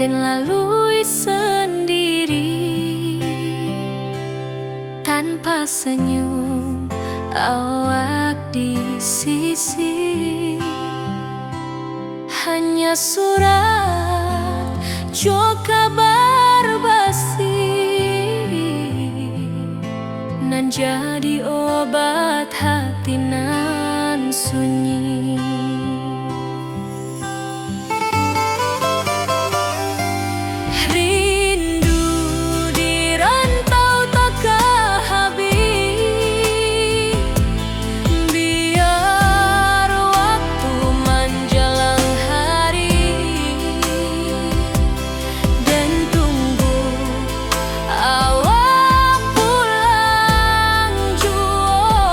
dan lalui sendiri tanpa senyum awak di sisi. Hanya surat jo kabar basi nan jadi obat hati nan sunyi. Rindu di rantau takkan habis, biar waktu menjelang hari dan tunggu awak pulang jua.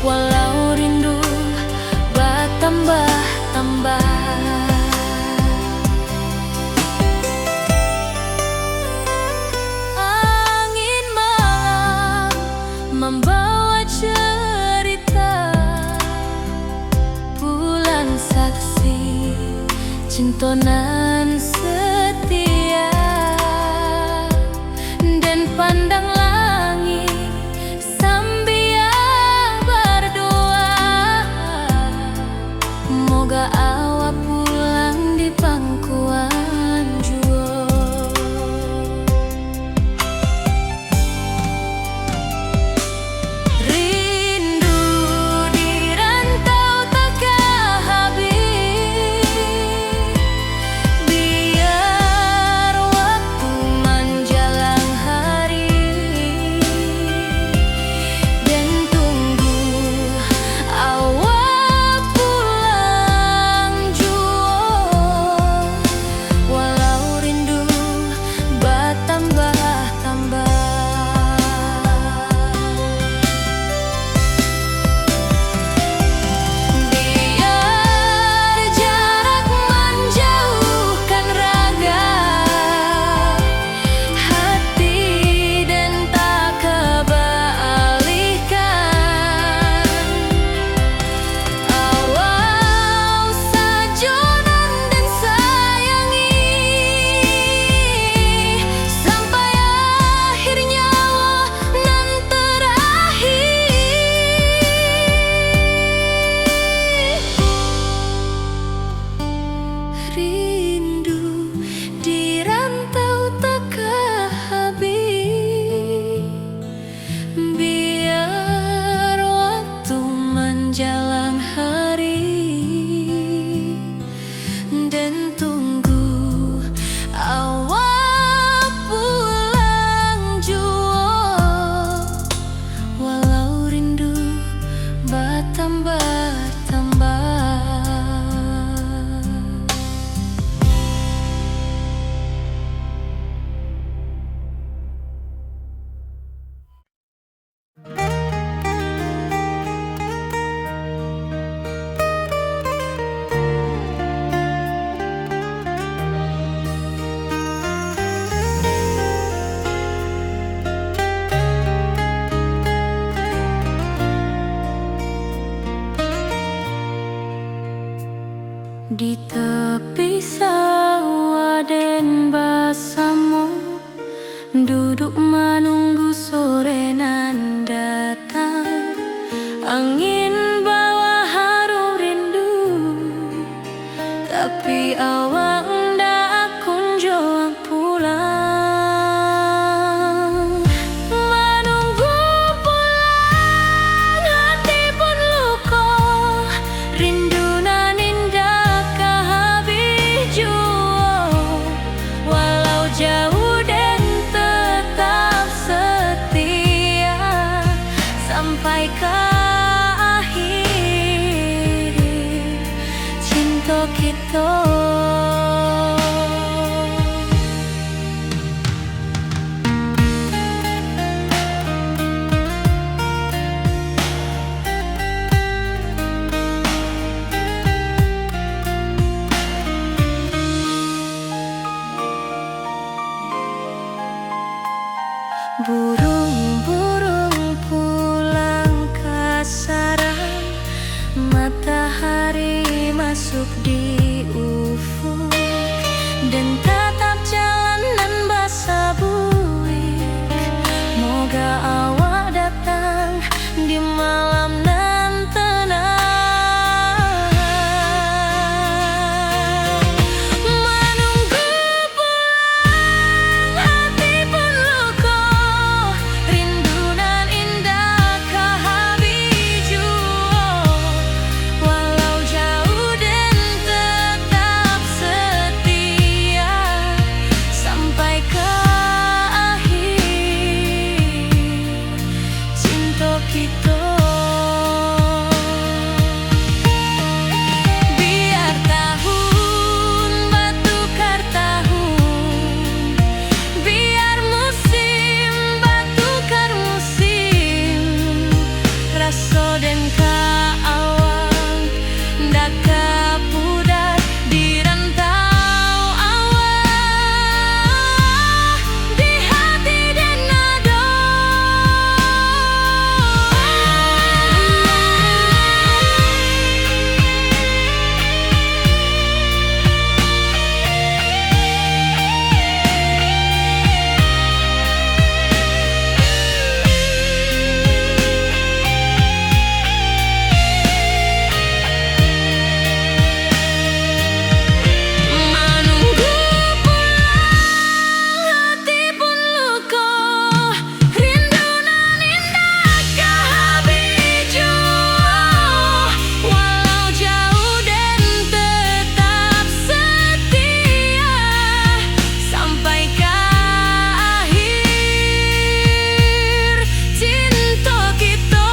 Walau rindu bertambah-tambah, angin malam membawa cerita, bulan saksi cintonan setia, dan pandang langit sambil berdoa, moga awak pulang di pangkuan jua. Rindu di rantau takkan habis, biar waktu menjelang hari dan tunggu awak pulang jua. Walau rindu bertambah-tambah, biar jarak menjauhkan raga hati dan tak kebalihkan. Awak sajonan dan sayangi sampai akhir nyawa nan terakhir. Rindu di rantau takkan habis, biar waktu menjelang hari dan tunggu awak pulang jua. Walau rindu bertambah-tambah. Di tepi sawah den basamu, duduk menunggu sore nan datang. Angin bawa harum rindu, tapi awak ndak kunjung pulang. Menunggu pulang hati pun luka, rindu nan indah habis jua. Walau jauh dan tetap setia sampai ke akhir cinta kita. Burung-burung pulang ke sarang, matahari masuk di ufuk dan tatap jalanan basah buik. Moga awak datang di malam nan tenang, menunggu pulang hati pun luka, rindu nan indah kehabiju. Walau jauh dan tetap setia sampai ke akhir cinta kita. Biar tahun bertukar tahun, biar musim bertukar musim, rasa dan keawang dak kapudar di rantau awak, di hati dan nada. Menunggu pulang hati pun luka, rindu nan indah kehabiju. Walau jauh dan tetap setia sampai ke akhir cinta kita.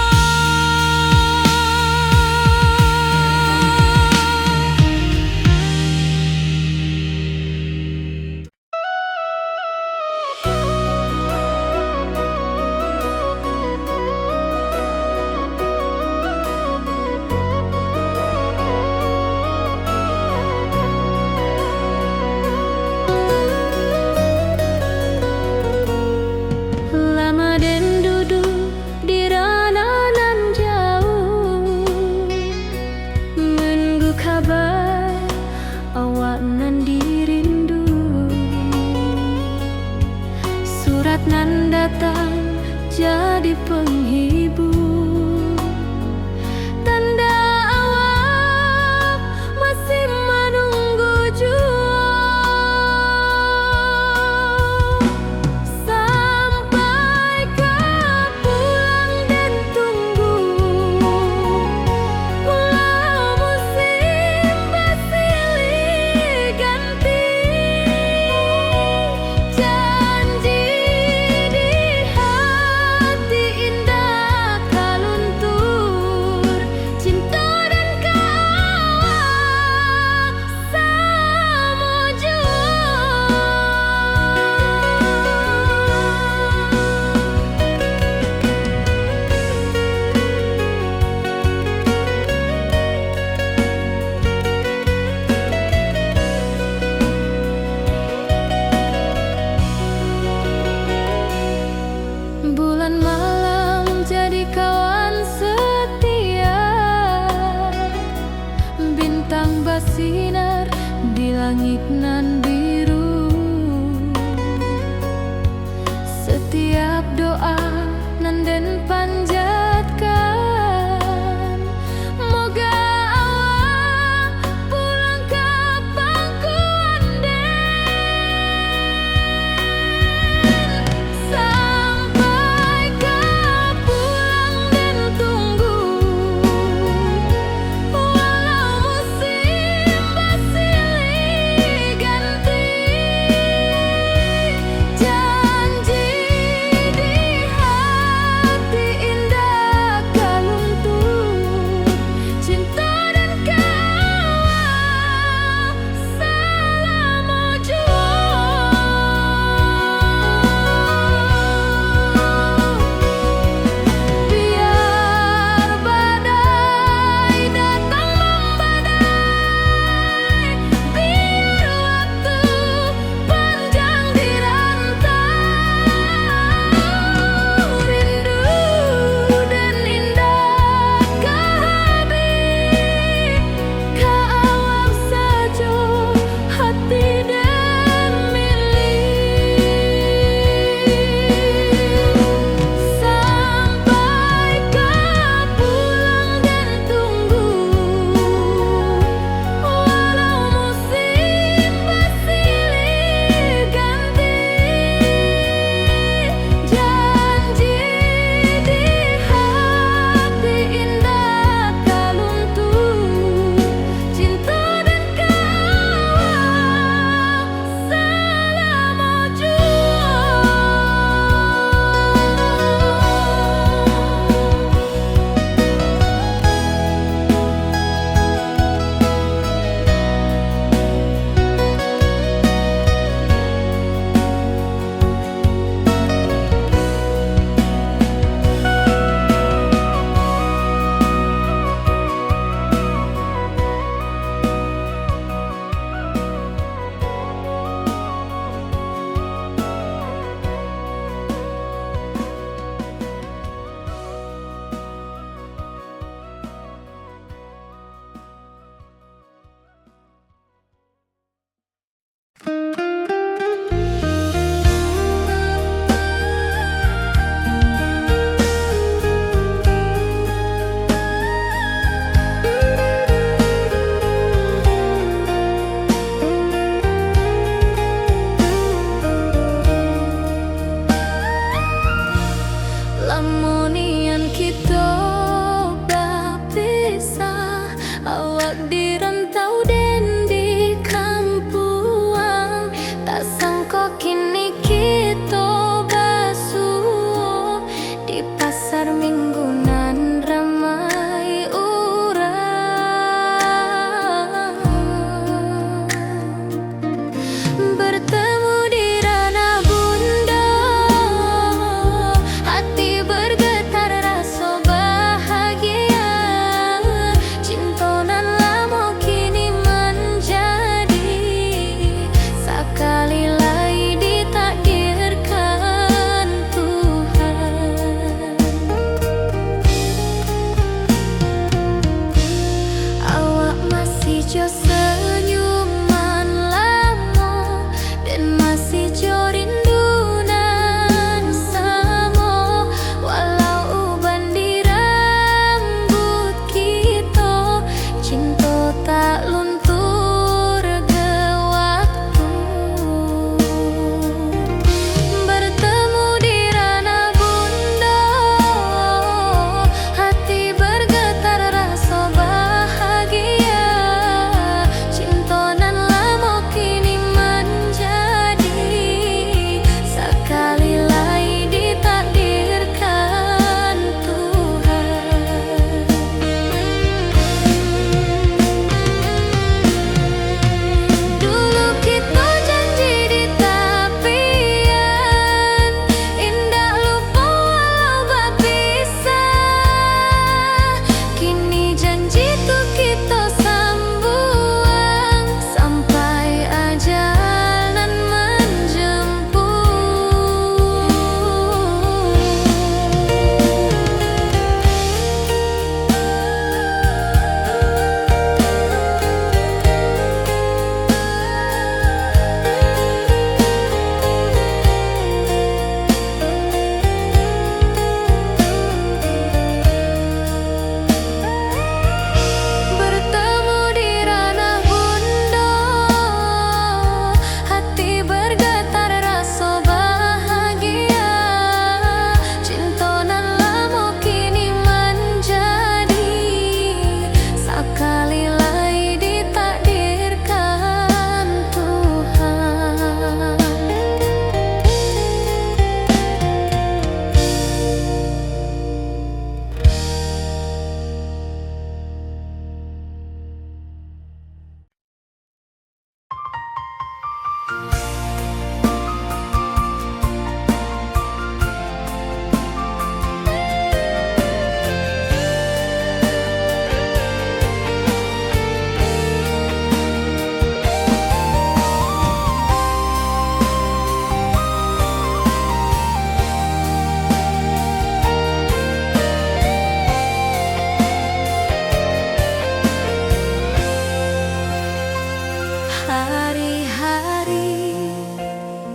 Lama dan duduk di ranah nan jauh, menunggu kabar awak nan dirindu. Surat nan datang jadi penghibur, tanda awak masih menunggu jua. Sampai kau pulang dan tunggu, walau musim bersilih ganti, janji di hati indah kaluntur, cinta dan keawak sama jua. Bulan malam jadi kawan setia, bintang bersinar di langit nan biru. Setiap doa nan den panjatkan, moga awak pulang ke pangkuan den. Sampai kau pulang dan tunggu, walau musim bersilih ganti,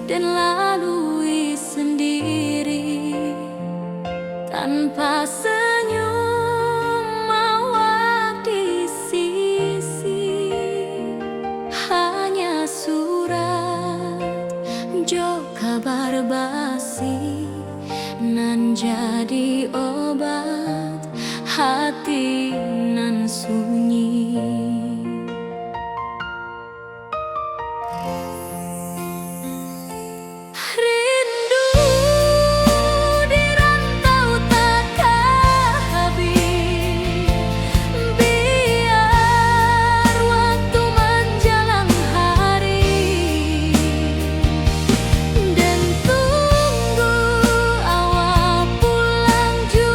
dan lalui sendiri tanpa senyum mawar di sisi. Hanya surat jo kabar basi nan jadi obat hati nan sunyi. Rindu di rantau takkan habis, biar waktu menjelang hari, dan tunggu awal pulang juga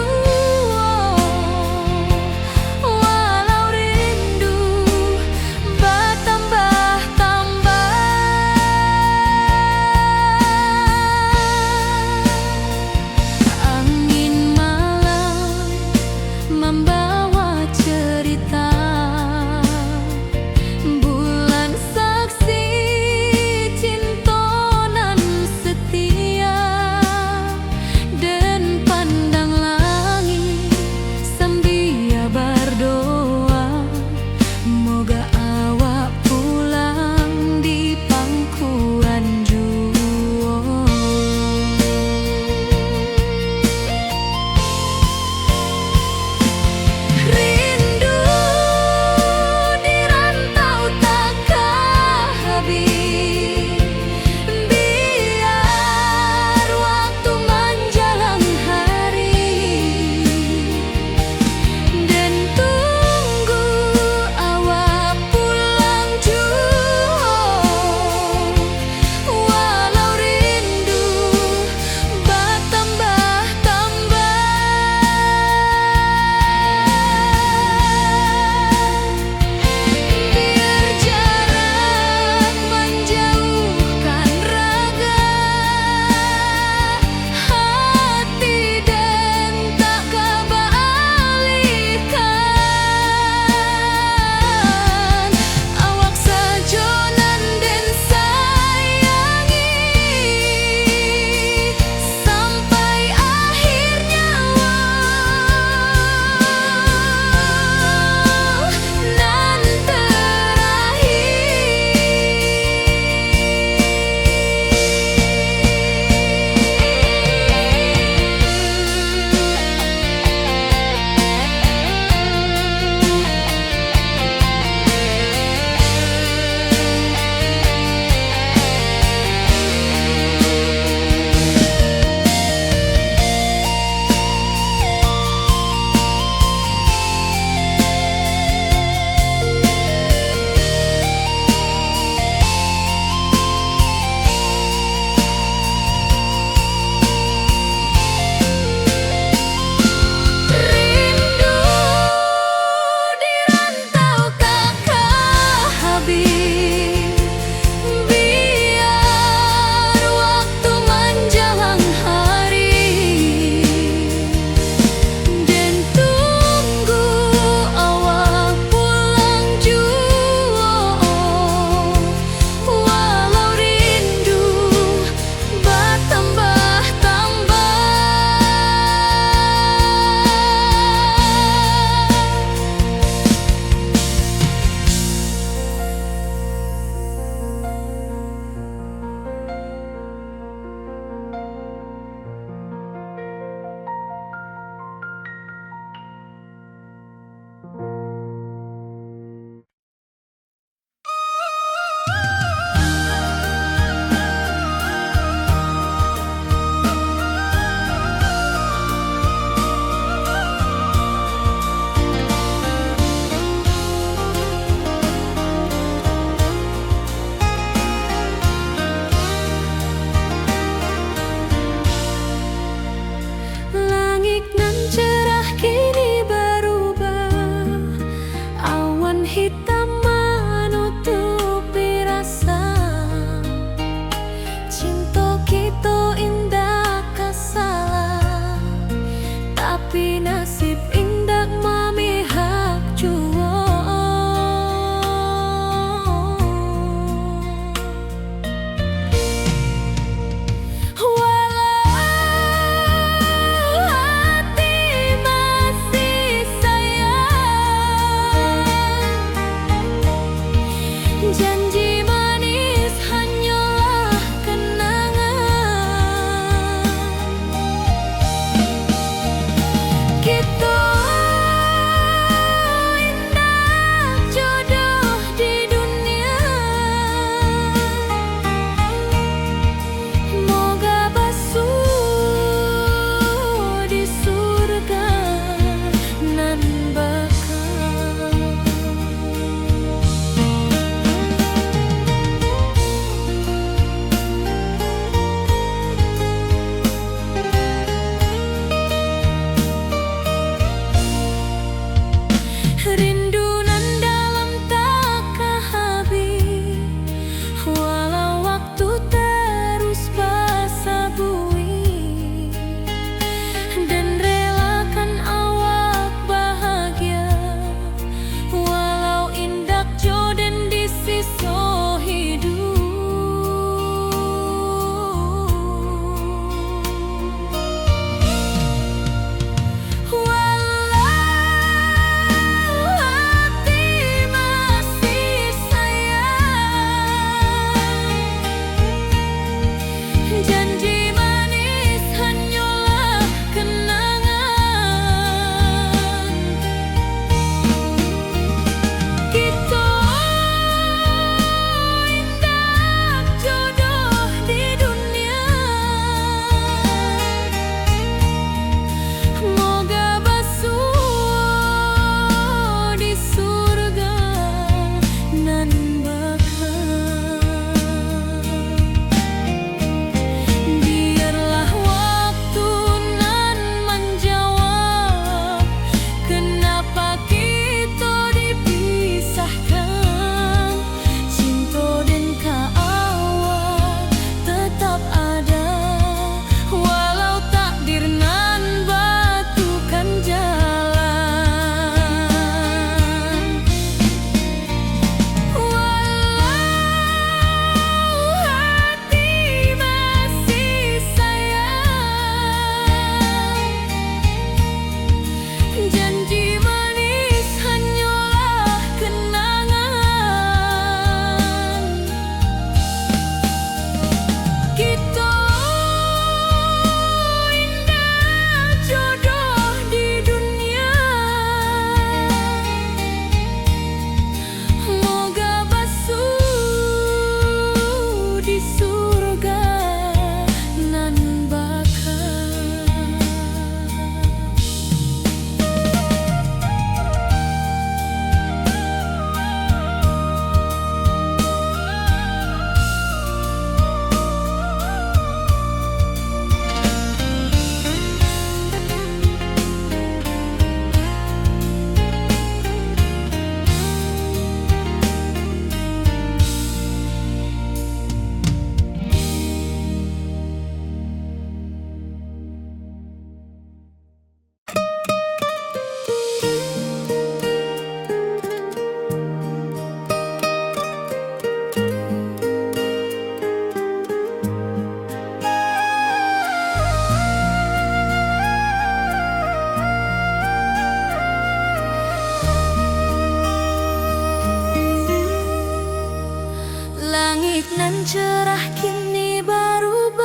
yang cerah kini berubah.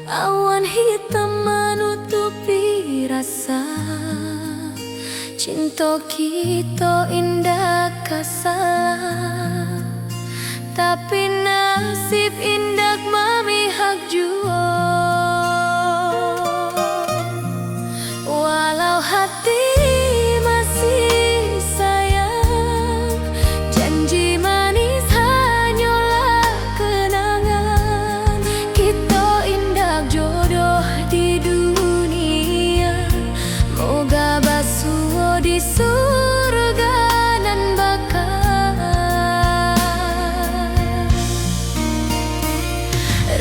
Awan hitam menutupi rasa. Cinta kita indah kasalah, tapi nasib indah memihak jua. Walau hati masih sayang, janji manis hanyalah kenangan. Kita indah jodoh di dunia, moga basuh di surga nan bakal.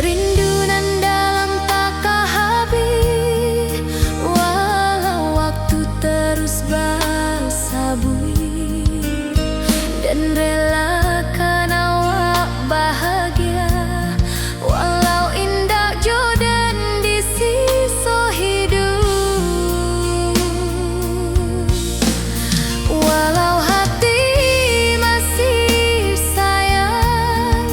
Rindu nan dalam tak habis, walau waktu terus bersabui, dan relakan awak bahagia, walau indah jodan di sisa hidup. Walau hati masih sayang,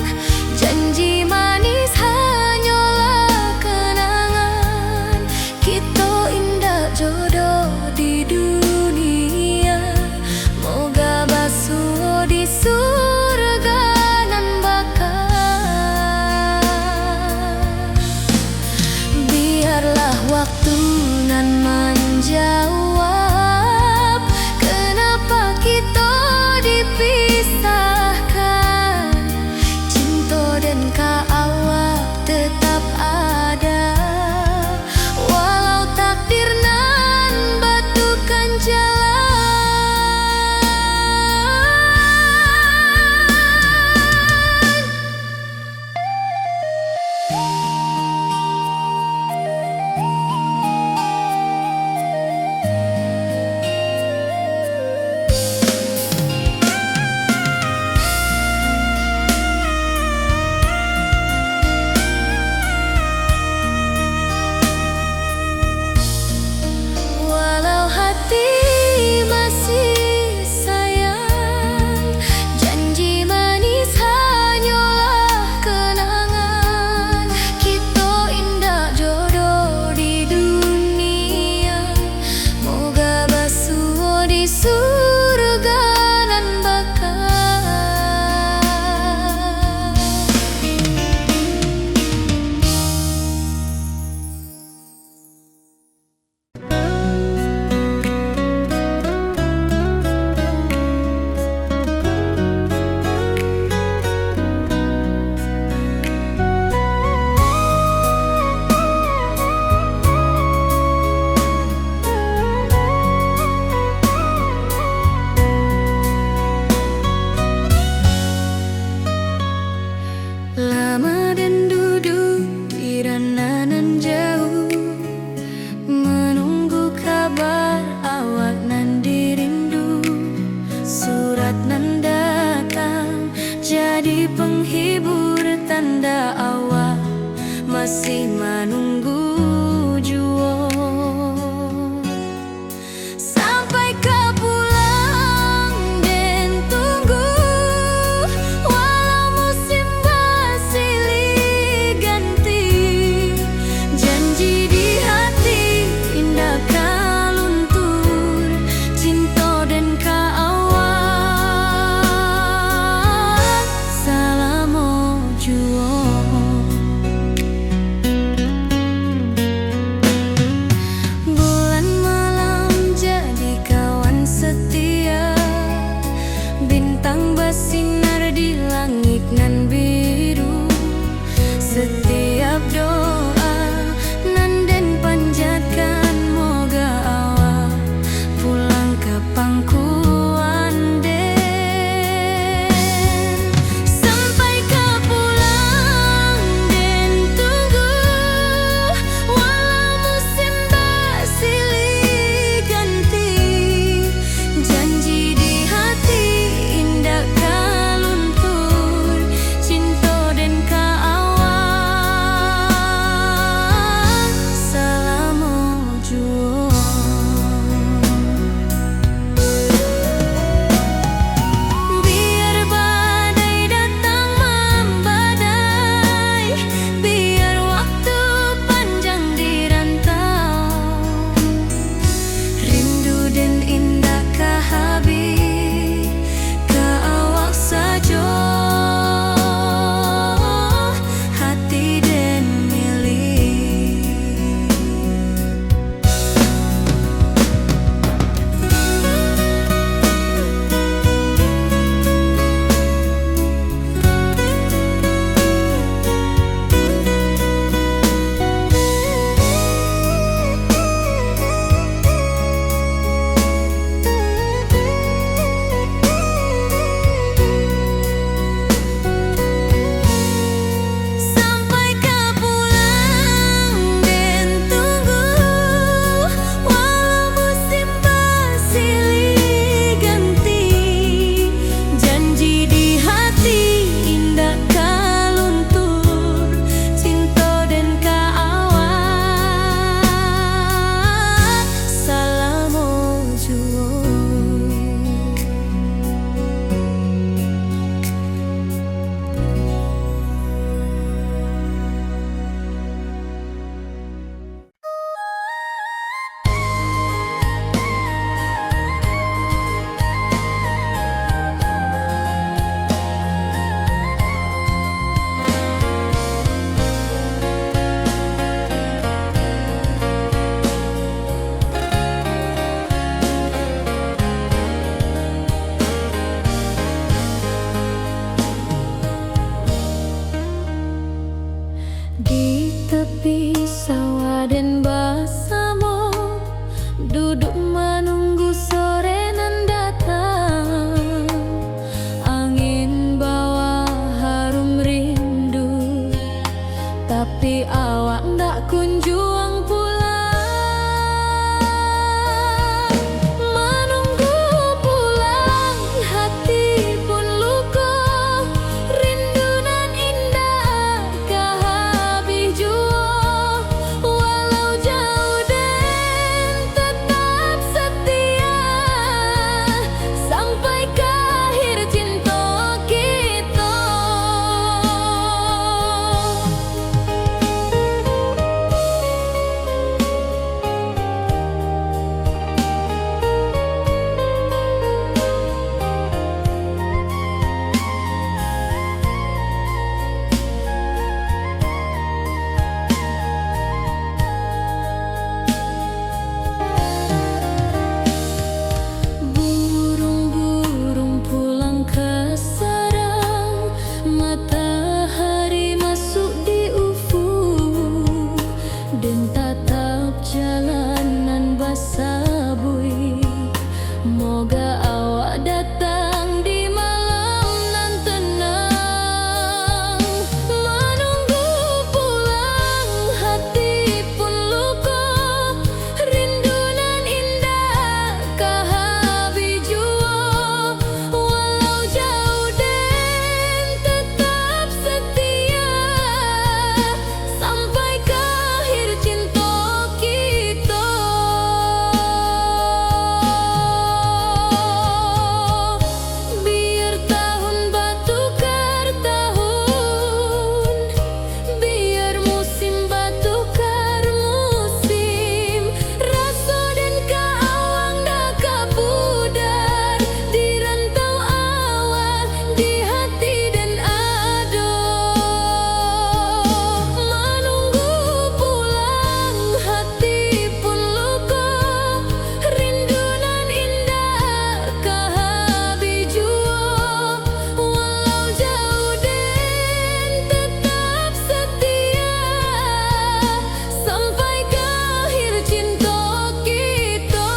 janji manis hanyalah kenangan. Kita indah jodoh di dunia, moga basuh di surga nan bakal. Biarlah waktu nan menjawab kenapa kita dipisahkan. Cinta dan awak tetap ada, walau takdir nan batukan jalan. Walau hati masih sayang, janji manis hanyalah kenangan. Kita indah jodoh di dunia, moga basuh di surga nan bakal. Lama dan duduk di ranah nan jauh, menunggu kabar awak nan dirindu. Surat nan datang jadi penghibur, tanda awak masih menunggu jua. Sampai kau pulang dan tunggu, walau musim bersilih ganti. Janji di hati indah kau luntur, cinta dan awak selama jua. Bulan malam jadi kawan setia, bintang bersinar di langit nan biru. Setiap doa nan den panjatkan, moga awak pulang ke pangkuan den. Sampai kau pulang tepi sawah dan bersama duduk menunggu sore nan datang. Angin bawa harum rindu, tapi awak ndak kunjung pulang. Menunggu pulang hati pun luka, rindu nan indah kah habis jua. Walau jauh dan tetap setia, sampai ke akhir cinta kita. Burung-burung pulang ke sarang, matahari masuk di ufuk, dan tatap jalanan basabui. Moga awak datang di malam nan tenang. Menunggu pulang hati pun luka, rindu nan indah kah habis jua. Walau jauh dan tetap setia, sampai ke akhir cinta kita. Biar tahun bertukar tahun, biar musim bertukar musim, rasa dan keawang dah kapudar di rantau awan, di hati dan ado. Menunggu pulang hati pun luka, rindu nan indah kah habis jua. Walau jauh dan tetap setia, sampai ke akhir cinta kita.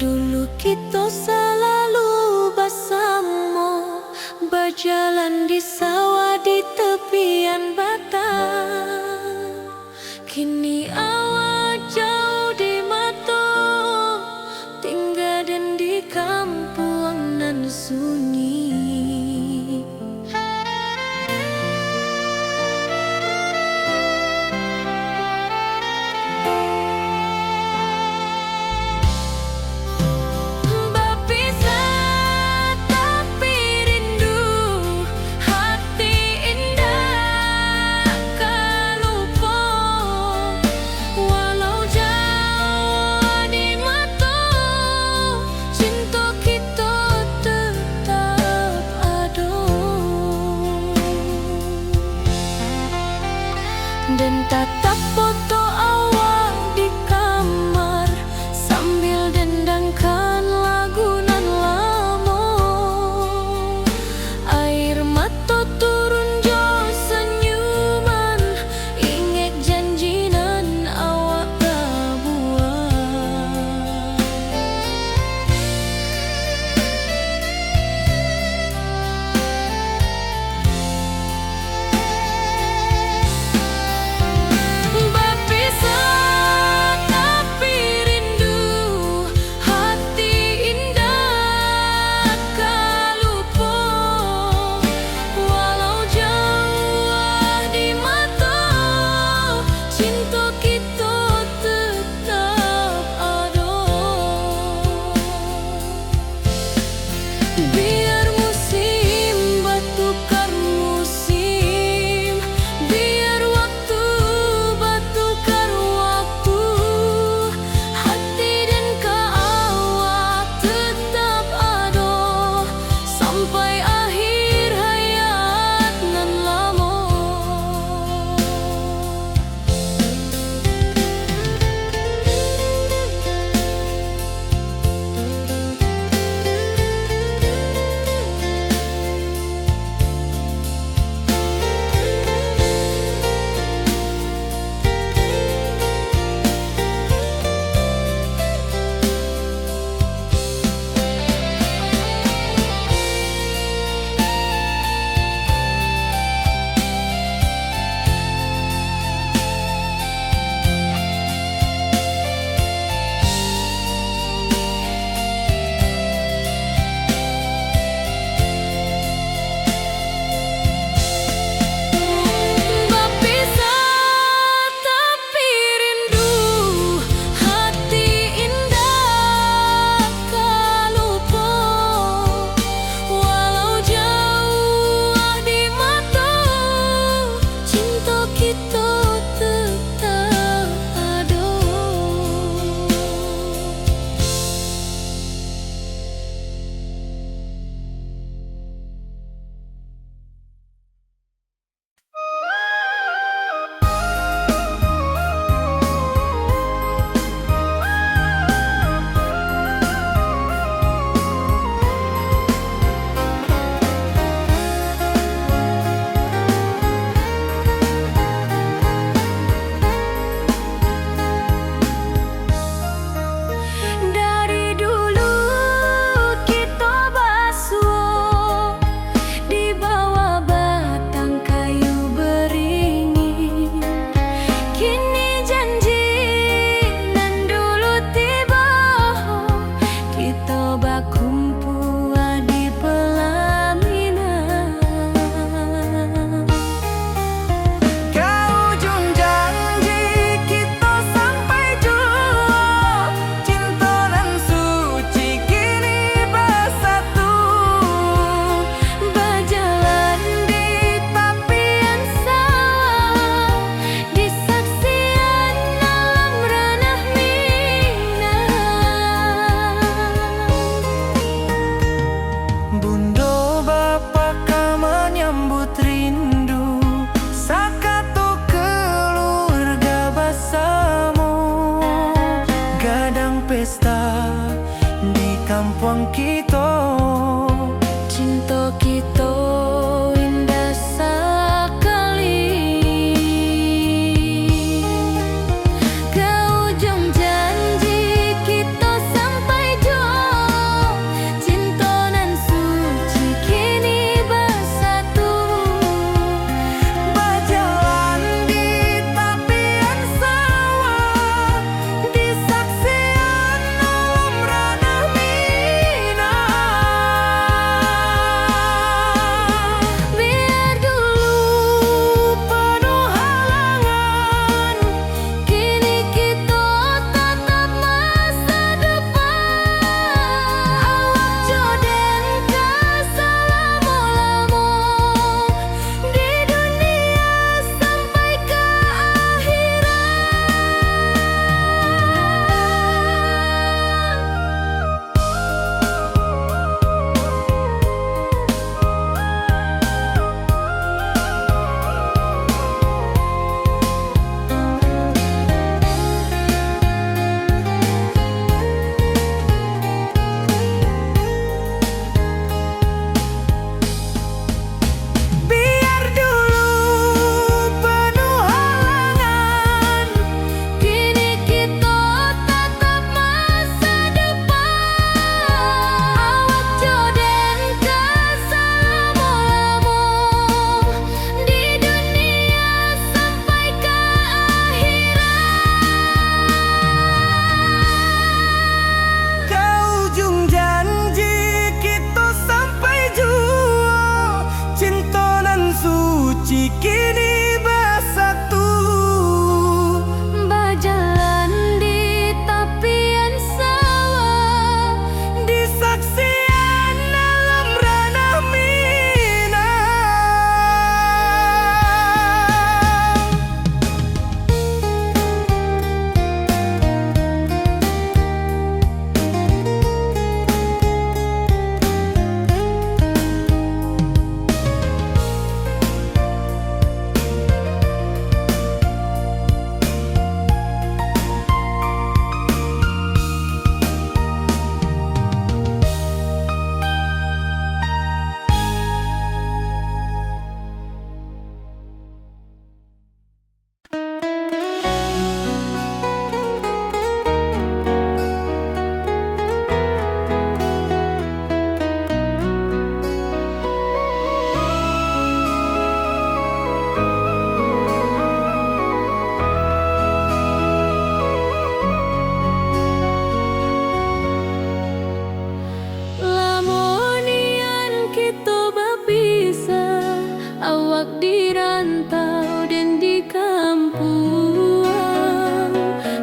Dulu kita selalu bersama, berjalan di sawah di tepian batang. Kini awak jauh di mata, tinggal dan di kampung nan sunyi. Berpisah tapi rindu, hati indah kah lupa. Walau jauh di mata, cinta kita tetap ada. Dan tatap foto awak di kamar, sambil dendangkan lagu nan lama. Air mata turun jo senyuman, ingin sampuang kita. Cinta kita indah sekali. Ke ujung janji kita sampai jauh. Cinta nan suci kini bersatu. Berjalan di tepian sawah, di saksian alam ranah Minang. Biar dulu penuh halangan, kini kita tatap masa depan. Awak joden keselamo-lamo di dunia sampai ke Biar dulu penuh halangan, kini kita tatap masa depan. Awak joden keselamo-lamo di dunia sampai ke ke ujung janji kita sampai jua. Cinta nan suci kini bersatu. berjalan di tepian sawah, Di saksian alam ranah Minang. lamonian kita berpisah, awak di rantau dan di kampung.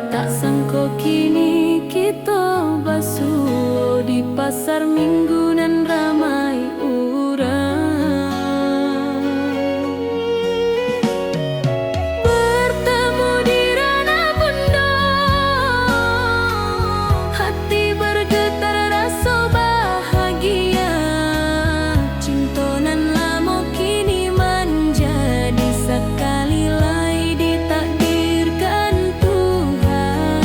Tak sangka kini kita basuh di pasar minggu nan ramai urang. Bertemu di ranah bunda, hati bergetar rasa bahagia. Cinta nan lama kini menjadi sekali lagi ditakdirkan Tuhan.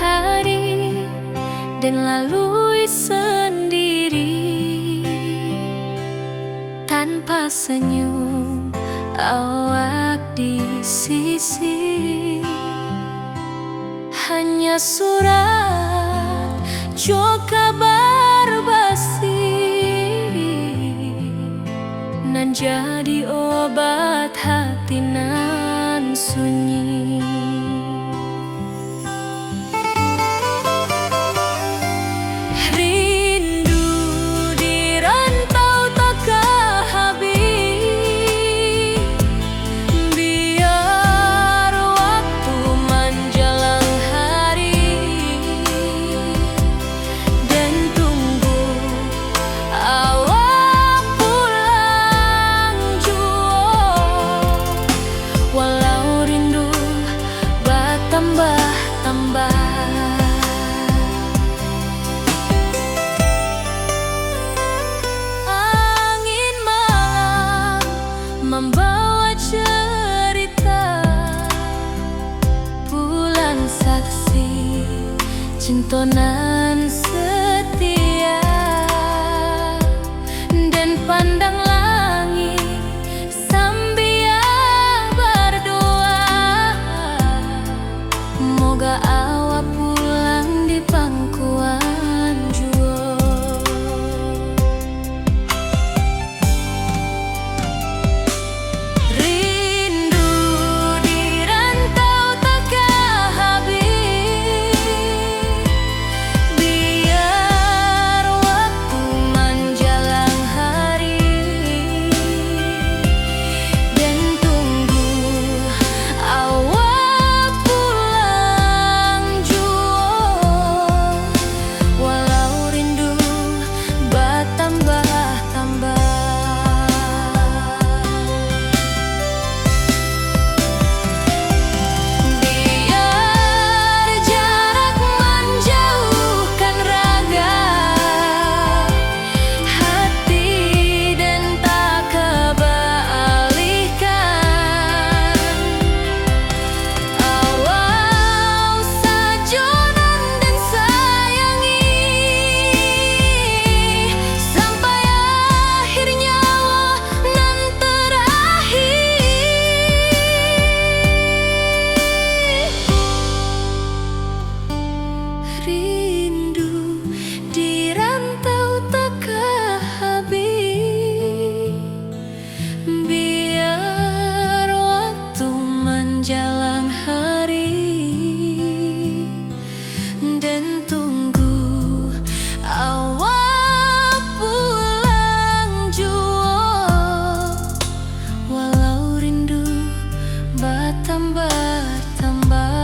hari dan lalui sendiri tanpa senyum awak di sisi. Hanya surat jo kabar basi nan jadi obat hati nan sunyi. Rindu di rantau takkan habis, biar waktu menjelang hari dan tunggu awak pulang jua. Walau rindu bertambah-tambah, angin malam membawa cerita, bulan saksi cinta nan setia, dan pandang langit sambil berdoa, moga awak pulang di pangkuan jua. Rindu di rantau takkan habis, biar waktu menjelang hari dan tunggu awak pulang jua. Walau rindu bertambah-tambah, biar jarak menjauhkan raga hati dan tak kebalihkan. Awal sajonan dan sayangi sampai akhir nyawa nan terakhir. Rindu di rantau takkan habis, biar waktu menjelang hari dan tunggu awak pulang jua. Walau rindu bertambah-tambah.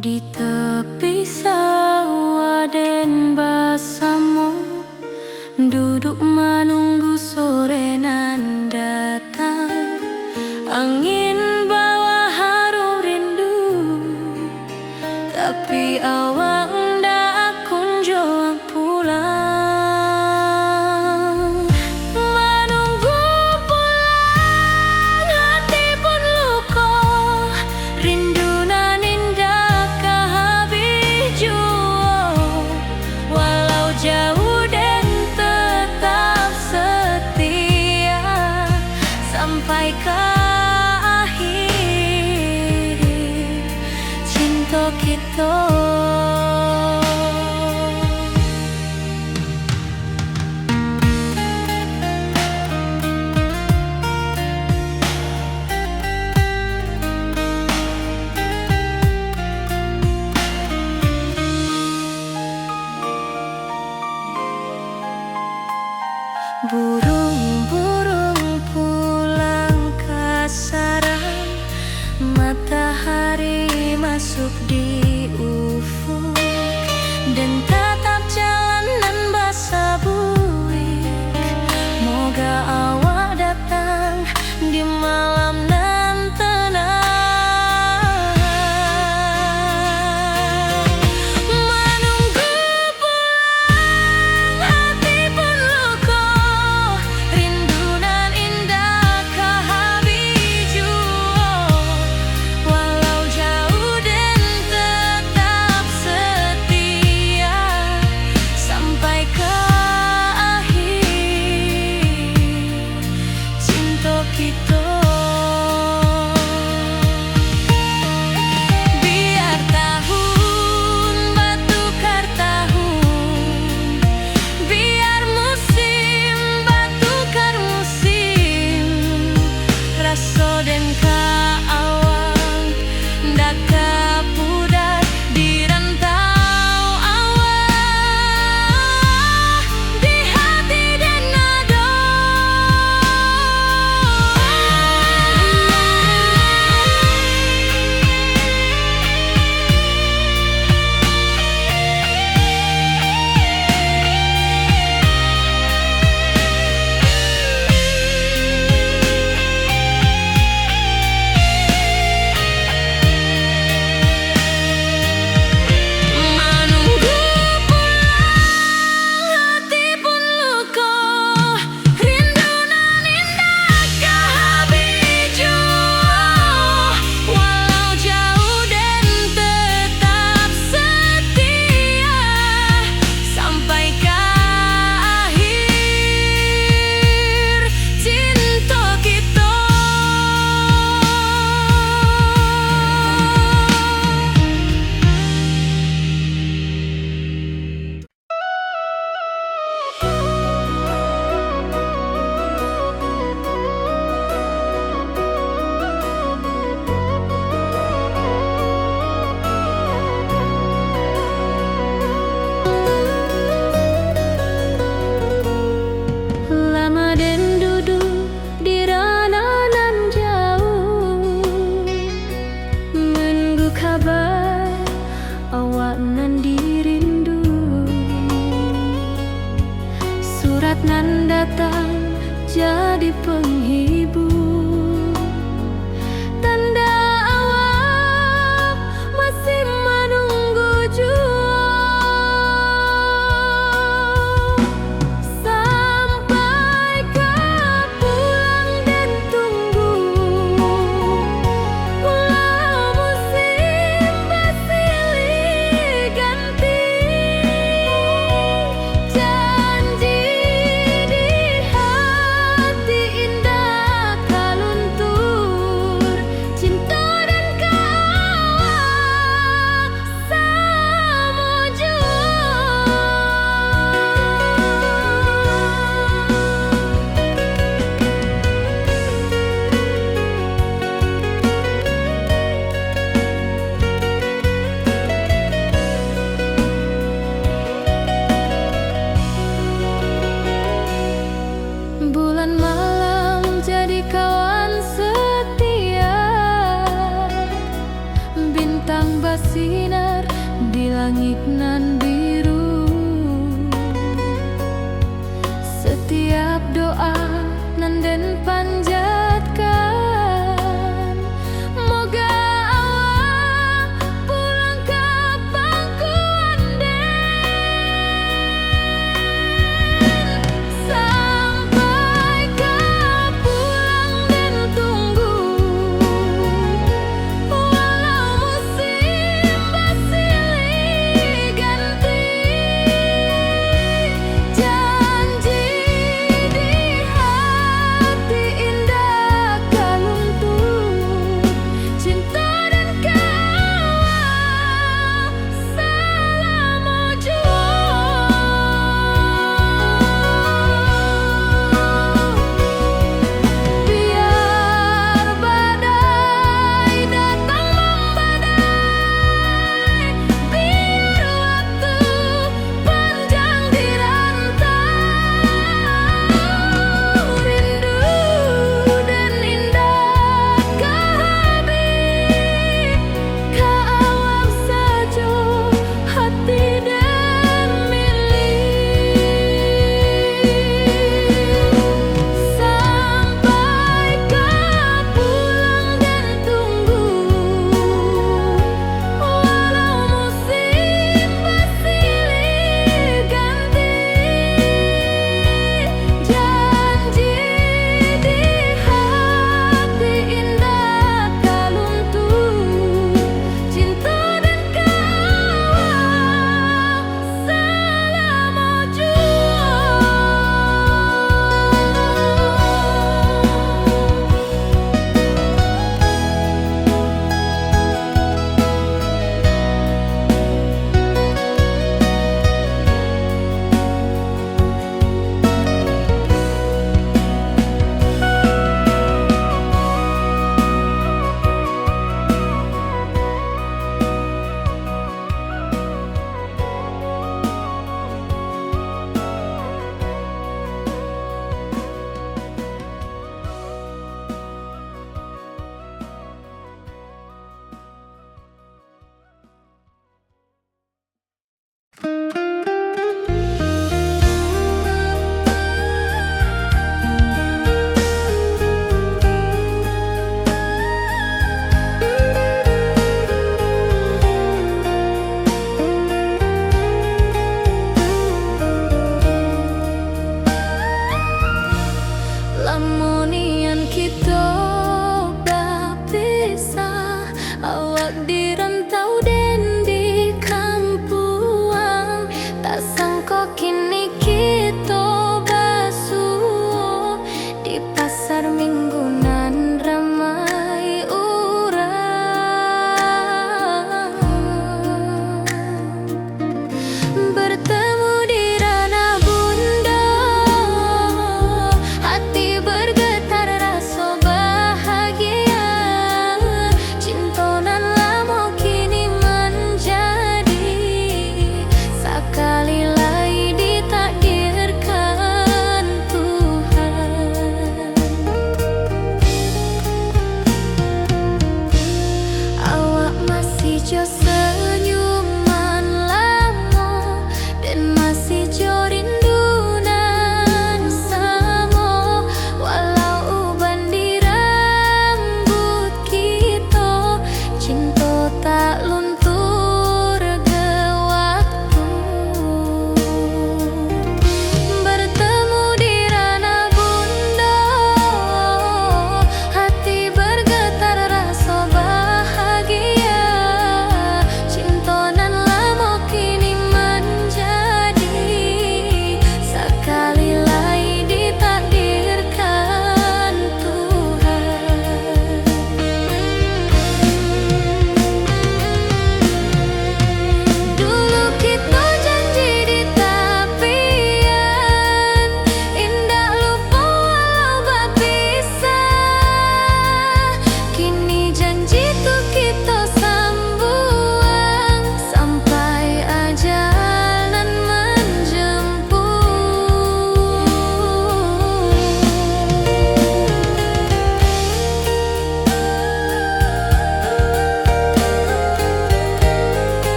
Di tepi sawah den bersama, duduk menunggu sore nan datang. Angin bawa harum rindu, tapi awak ndak kunjung pulang. Menunggu pulang hati pun luka, rindu nan indah kehabis jua. Walau jauh dan tetap setia sampai ke akhir cinta kita. Burung-burung pulang ke sarang, matahari masuk di datang jadi penghibur, tanda awal masih menunggu jua. Sampai kau pulang dan tunggu, pulau musim bersilih ganti. Janji di hati indah kaluntur, cinta dan kawal sama jua. Bulan malam jadi kawan setia, bintang bersinar di langit nan biru. Setiap doa nan den panjatkan, moga awak pulang ke pangkuan den. Sampai kau pulang dan tunggu, walau musim bersilih ganti. Janji di hati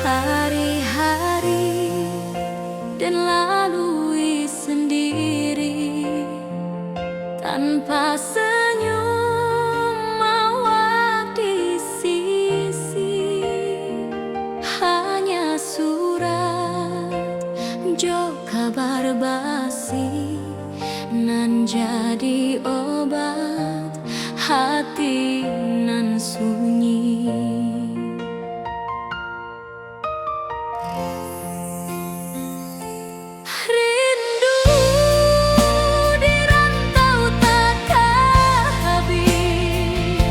hari-hari dan lalui sendiri tanpa senyum awak di sisi, hanya surat jo kabar basi nan jadi obat hati nan sunyi. Rindu di rantau takkan habis,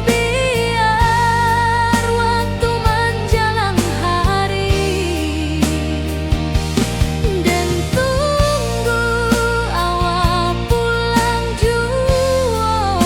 biar waktu menjelang hari, dan tunggu awak pulang jua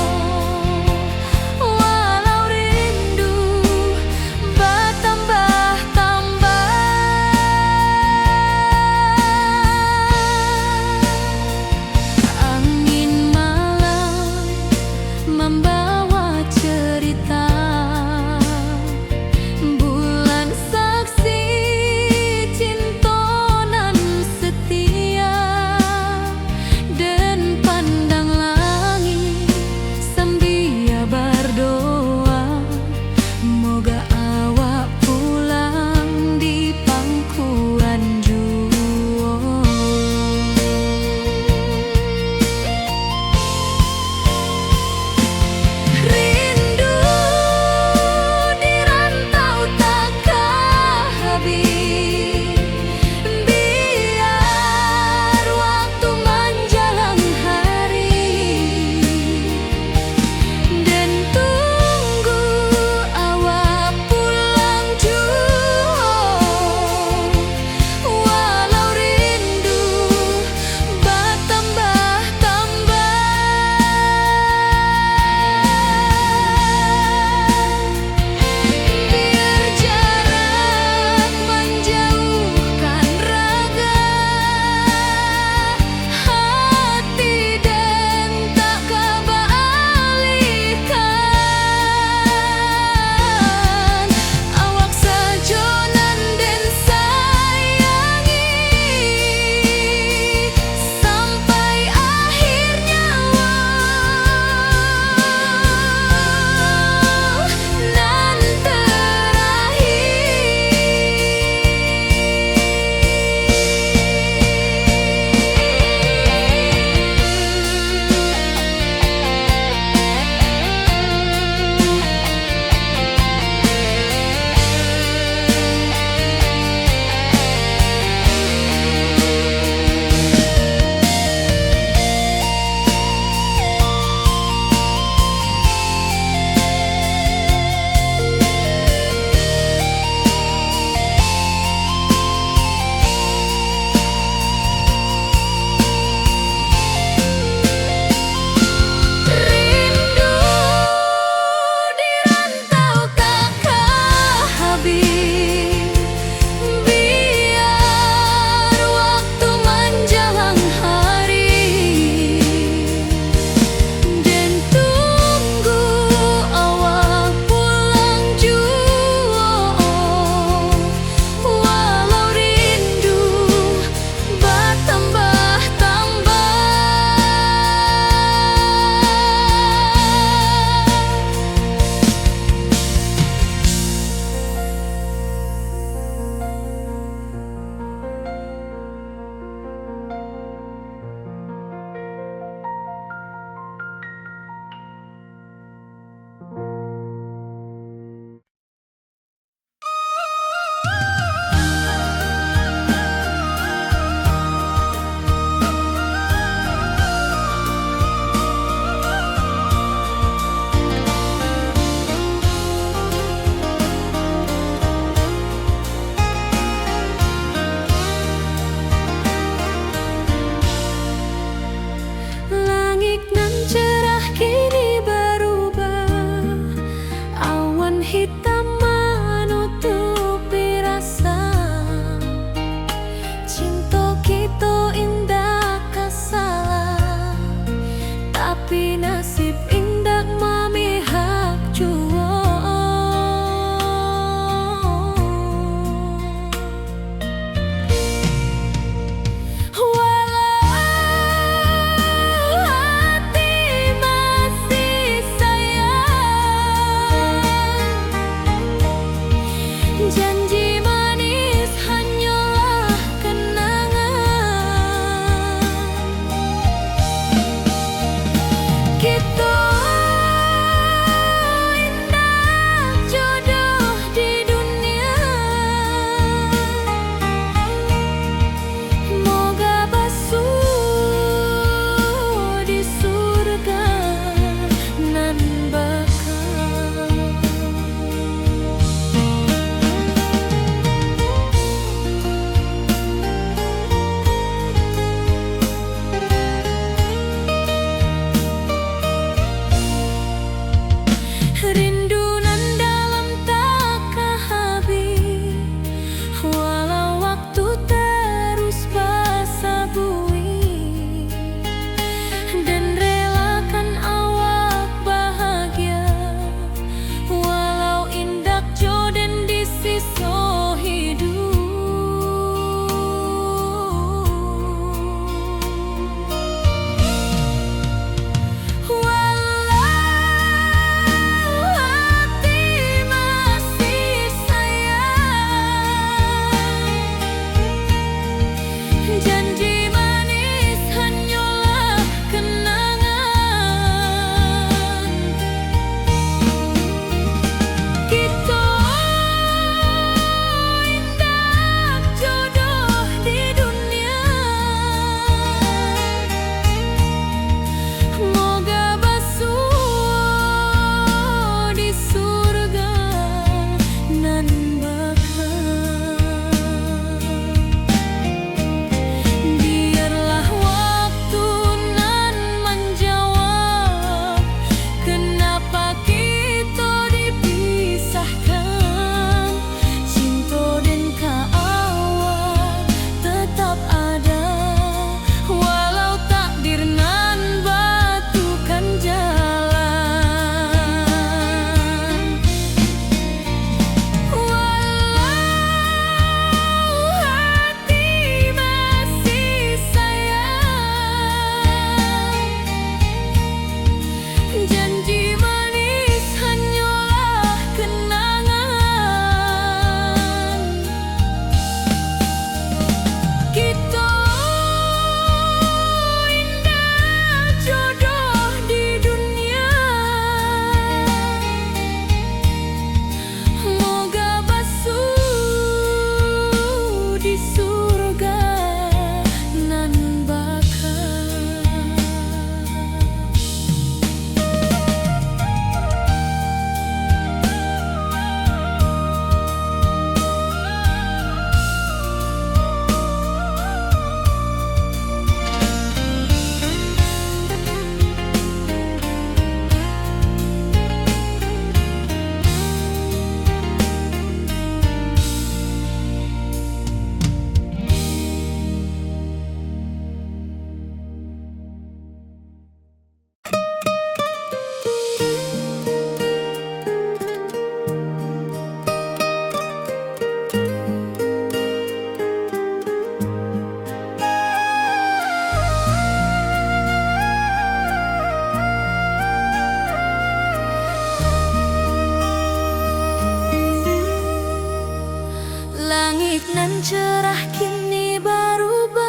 cantik nan cerah kini berubah.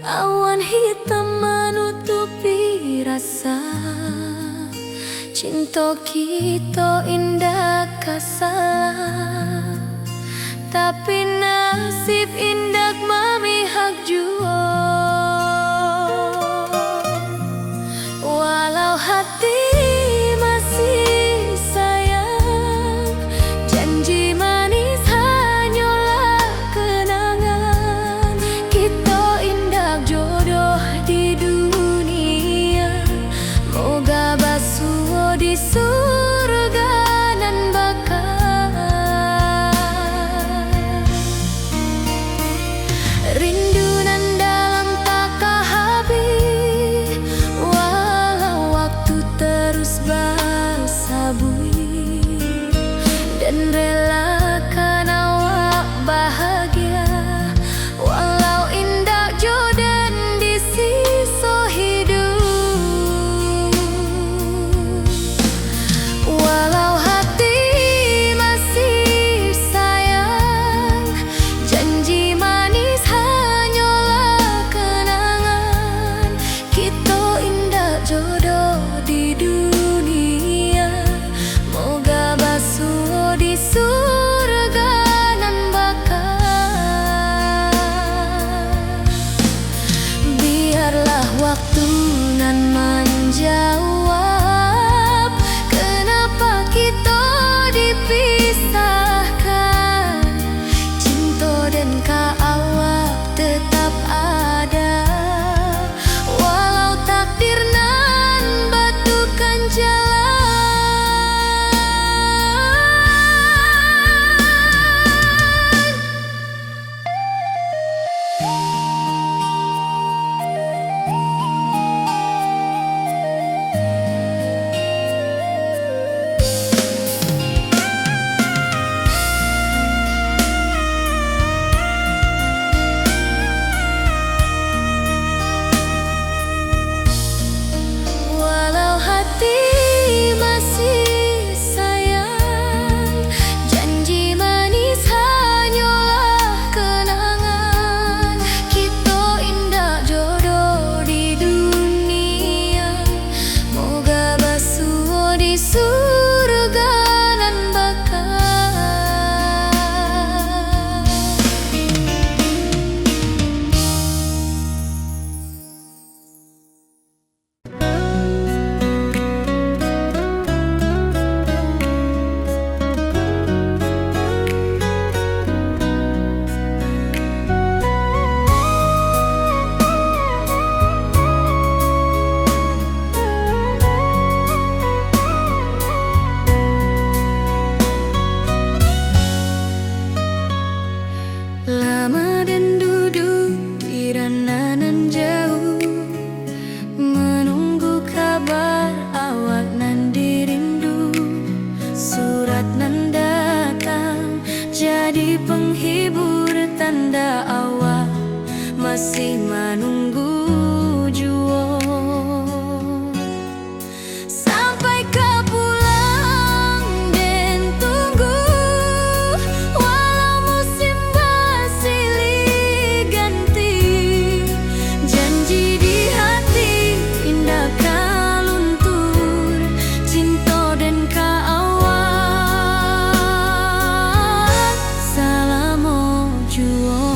Awan hitam menutupi rasa. Cinta kita indah kasalah, tapi nasib indah memihak jua. Walau hati masih sayang, janji manis hanyalah kenangan. Kita indah jodoh di dunia, moga basuh di surga nan bakal. Rindu nan dalam tak habis, walau waktu terus bersabui, dan relakan awak bahagia, walau indah jodoh di sisa hidup. Walau hati masih sayang, janji manis hanyalah kenangan. Kita indah jodoh di dunia, moga basuh di surga nan bakal. Biarlah waktu nan menjawab, kenapa kita dipisahkan. Cinta dan awak tetap ada, walau takdir nan batukan jalan. Walau hati masih sayang, janji manis hanyalah kenangan. Kita indah jodoh di dunia, moga basuh di surga nan bakal. Lama dan duduk di ranah nan jauh, menunggu kabar awak nan dirindu. Surat nan datang jadi penghibur, tanda awak masih menunggu jua. Sampai kau pulang dan tunggu, walau musim bersilih ganti. Janji di hati indah kau luntur, cinta dan awak selama jua.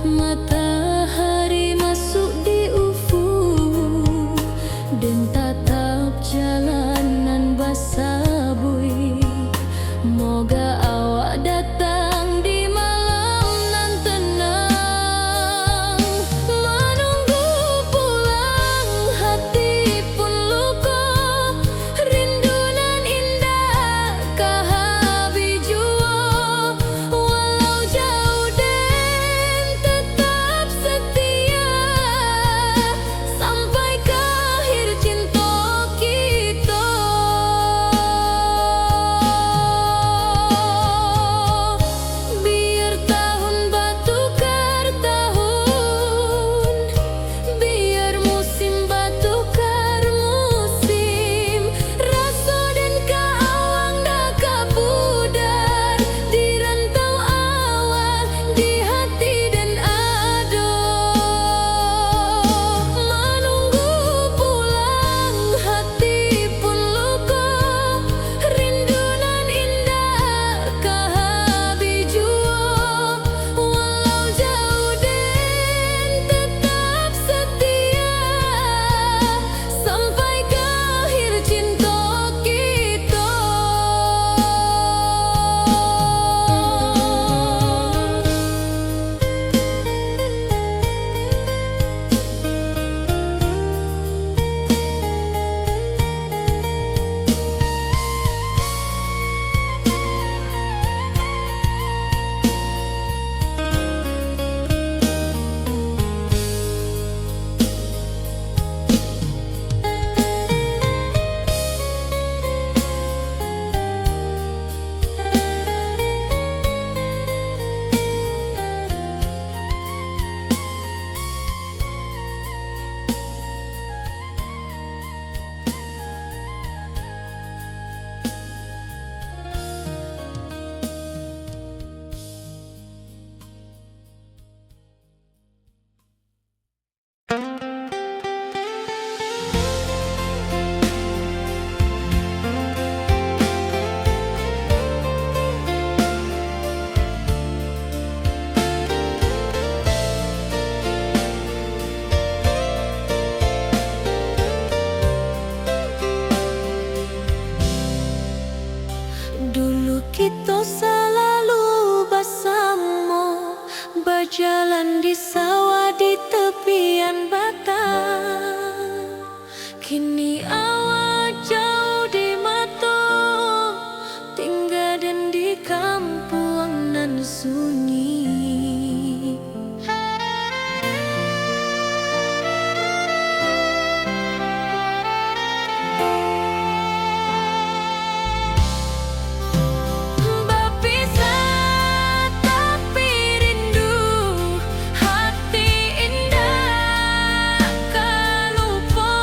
Matahari masuk di ufuk dan tatap jalanan basah bui. Moga awak datang di malam nan tenang. Menunggu pulang hati pun luka. Rindu nan indah kahabi jua. Walau jauh dan tetap setia sampai ke akhir cinta kita. Biar tahun bertukar tahun, biar musim bertukar musim. Rasa dan kaawang dah kapudar di rantau awal di hati dan ado. Menunggu pulang hati pun luka. Rindu nan indah kahabi jua. Walau jauh dan tetap setia sampai ke akhir cinta kita. Dulu kita selalu bersama, berjalan di sawah di tepian batang. Kini awak jauh di mata, tinggal dan di kampung nan sunyi. Berpisah tapi rindu, hati indah tak lupa.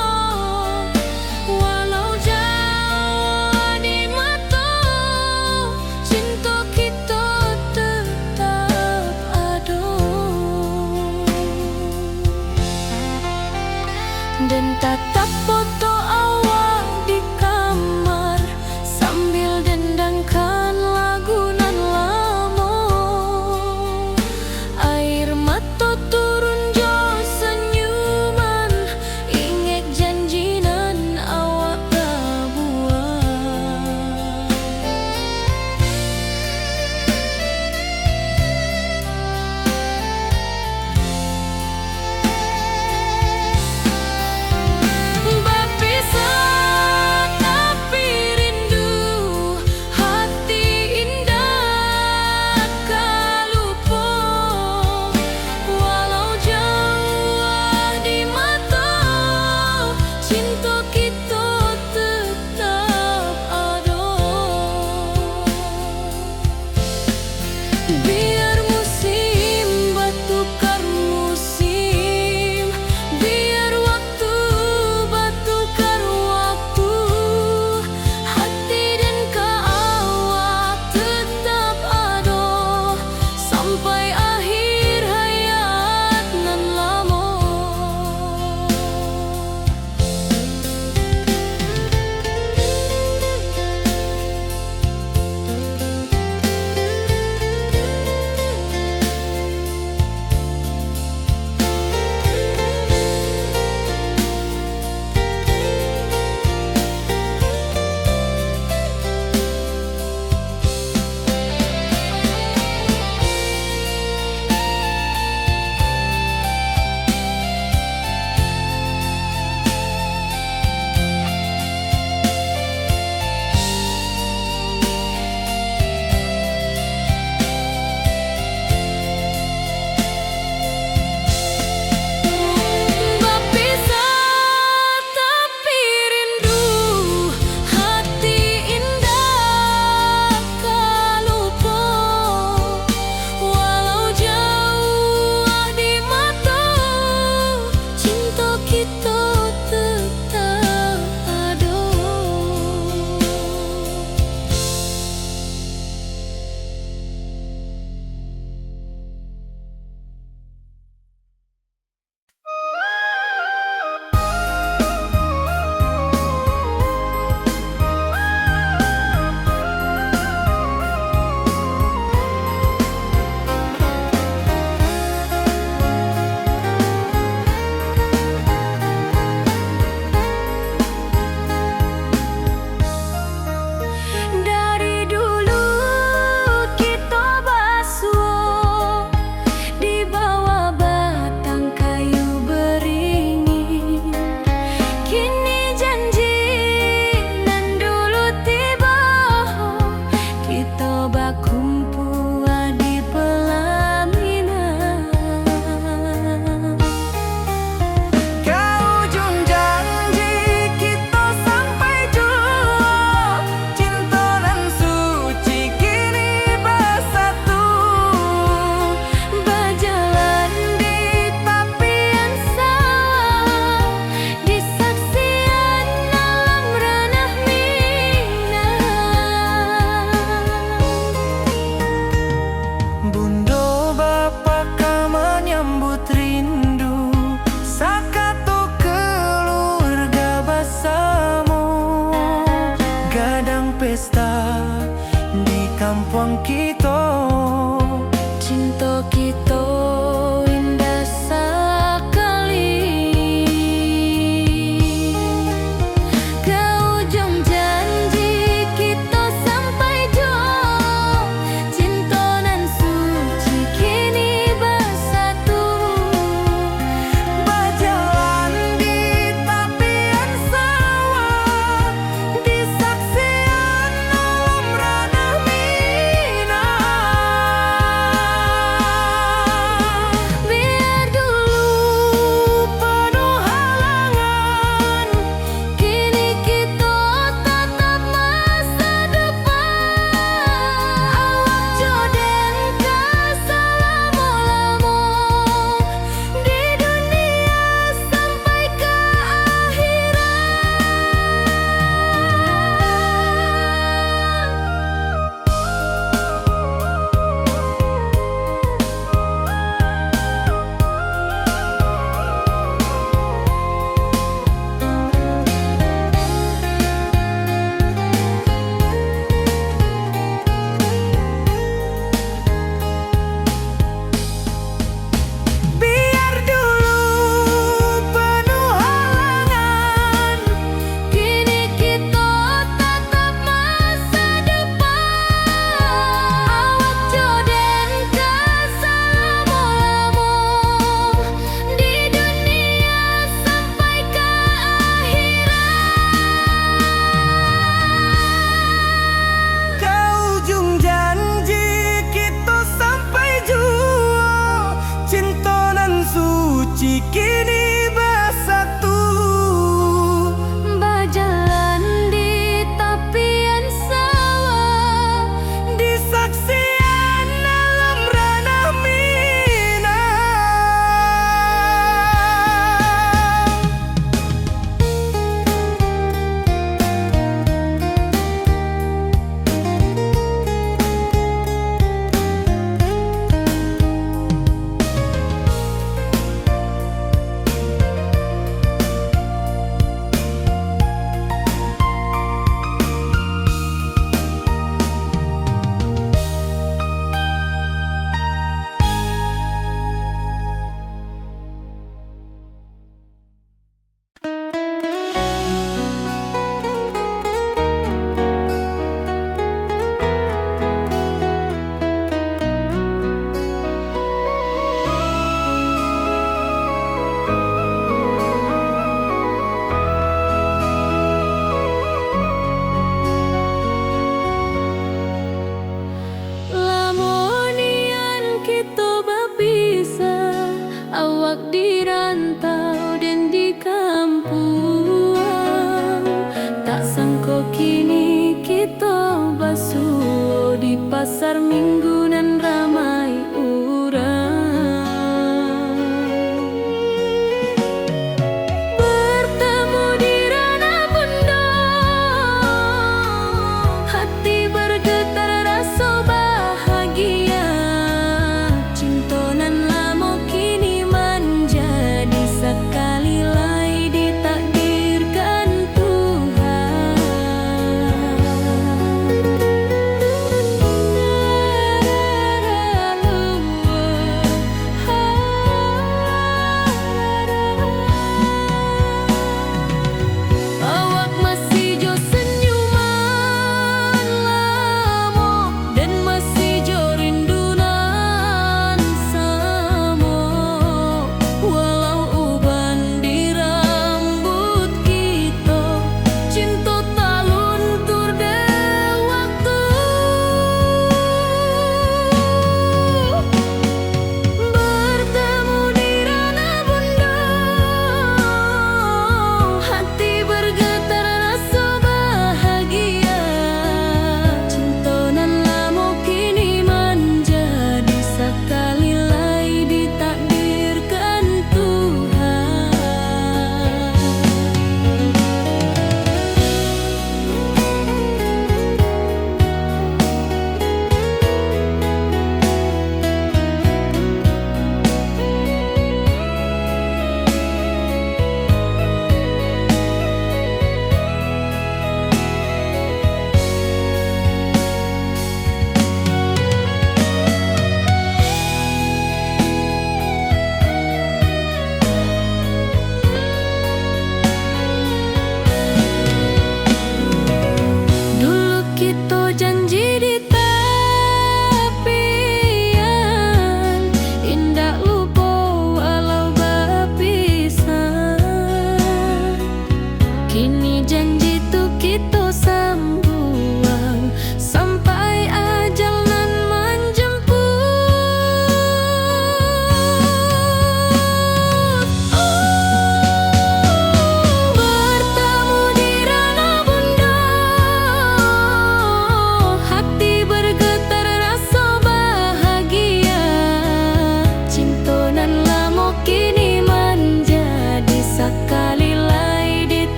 suci kini bersatu. Berjalan di tepian sawah, Di saksian alam ranah Minang.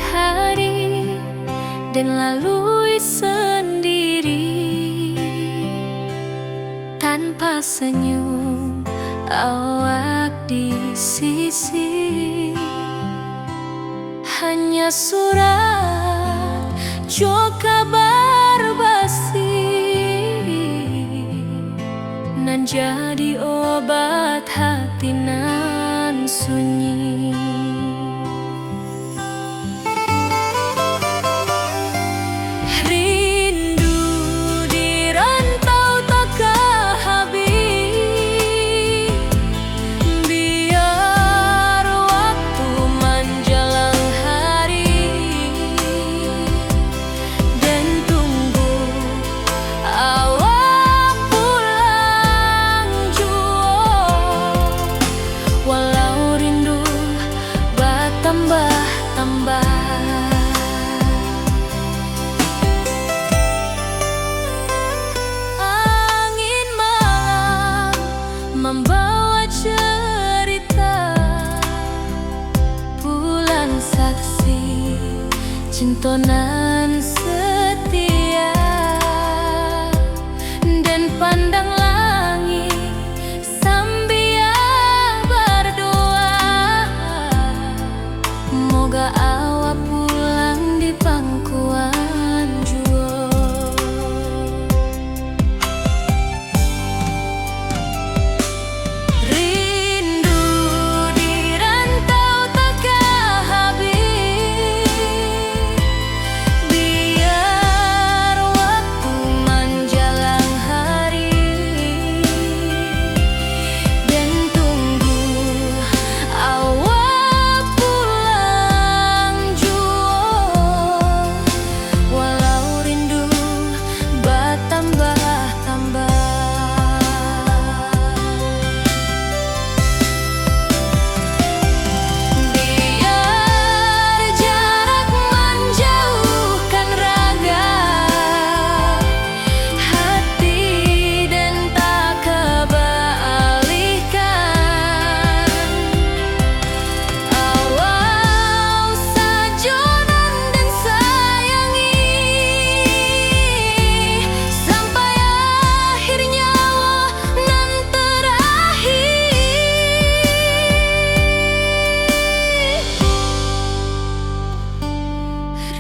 hari dan lalui sendiri tanpa senyum awak di sisi. Hanya surat jo kabar basi nan jadi obat hati nan sunyi. Rindu di rantau tak habis, biar waktu menjelang hari dan tunggu awak pulang jua. Walau rindu bertambah-tambah, angin malam membawa cerita pulang saksi cintonan setia. Dan pandang langit sambil berdoa, moga awak pulang di pangkuan jua. Rindu di rantau tak habis, biar waktu menjelang hari dan tunggu awak pulang jua. Walau rindu bertambah-tambah, biar jarak menjauhkan raga hati dan tak kebalikan. Awal sajonan dan sayangi sampai akhir nyawa nan terakhir.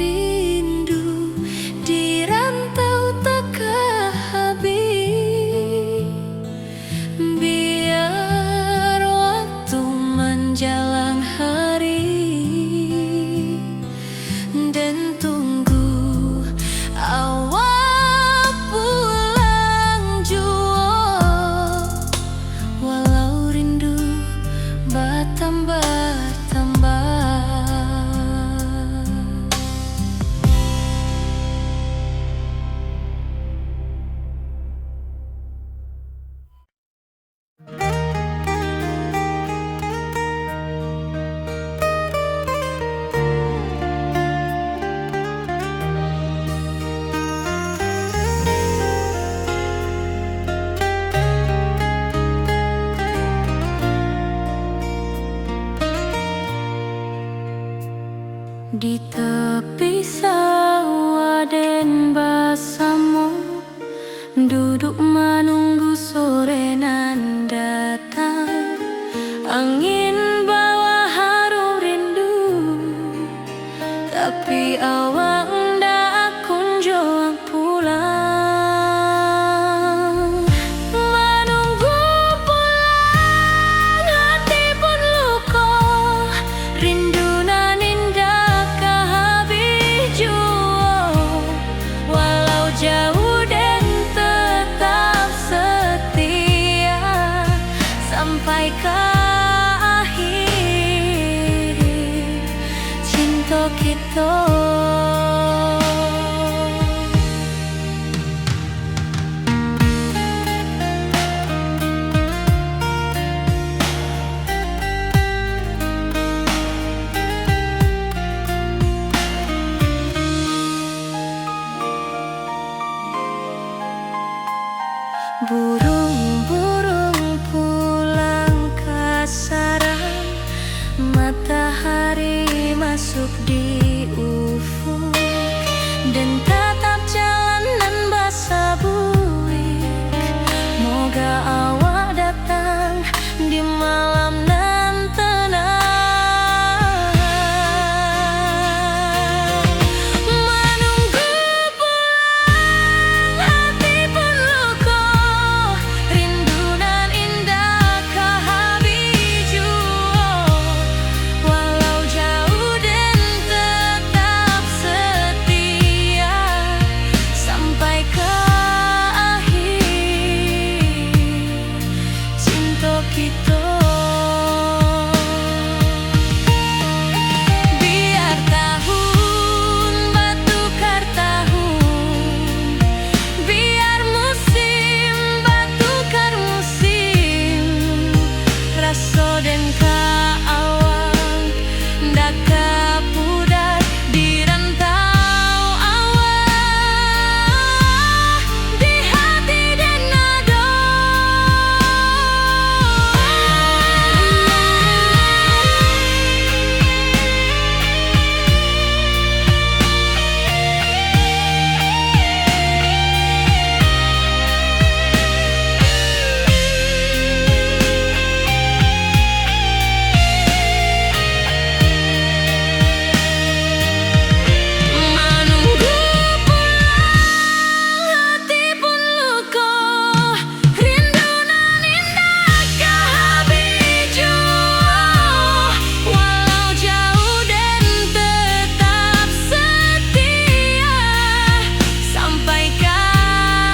Rindu di rantau tak habis, biar waktu menjelang hari dan tunggu awak pulang jua. Walau rindu bertambah-tambah. Di tepi sawah den bersama, duduk menunggu sore nan datang. Angin bawa harum rindu, tapi awak ndak kunjung pulang. Menunggu pulang hati pun luka, rindu nan indah habis jua. Walau jauh dan tetap setia sampai ke akhir cinta kita. Burung-burung pulang ke sarang, matahari masuk di tak pudar di rantau awal, di hati Denado. Menunggu pulang hati pun luka, rindu nan indah kehabiju. Walau jauh dan tetap setia sampai ke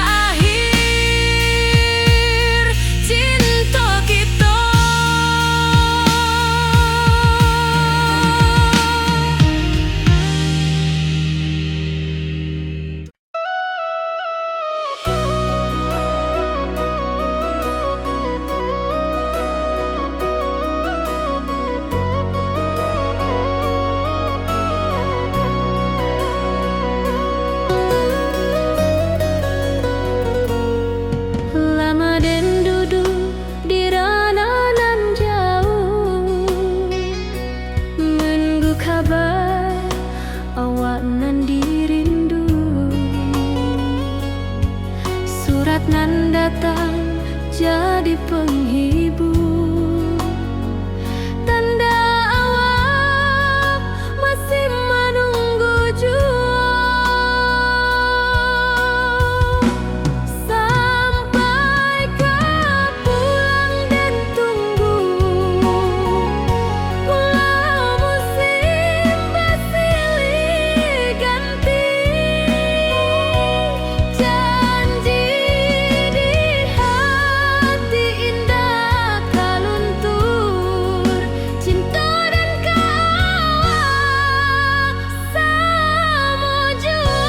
akhir cinta kita. Lama den duduk di ranah nan jauh, menunggu kabar awak nan dirindu. Surat nan datang jadi penghibur, tanda awak masih menunggu jua. Sampai kau pulang dan tunggu, pulau musim bersilih ganti. Janji di hati indah kaluntur, cinta dan kawah sama jua.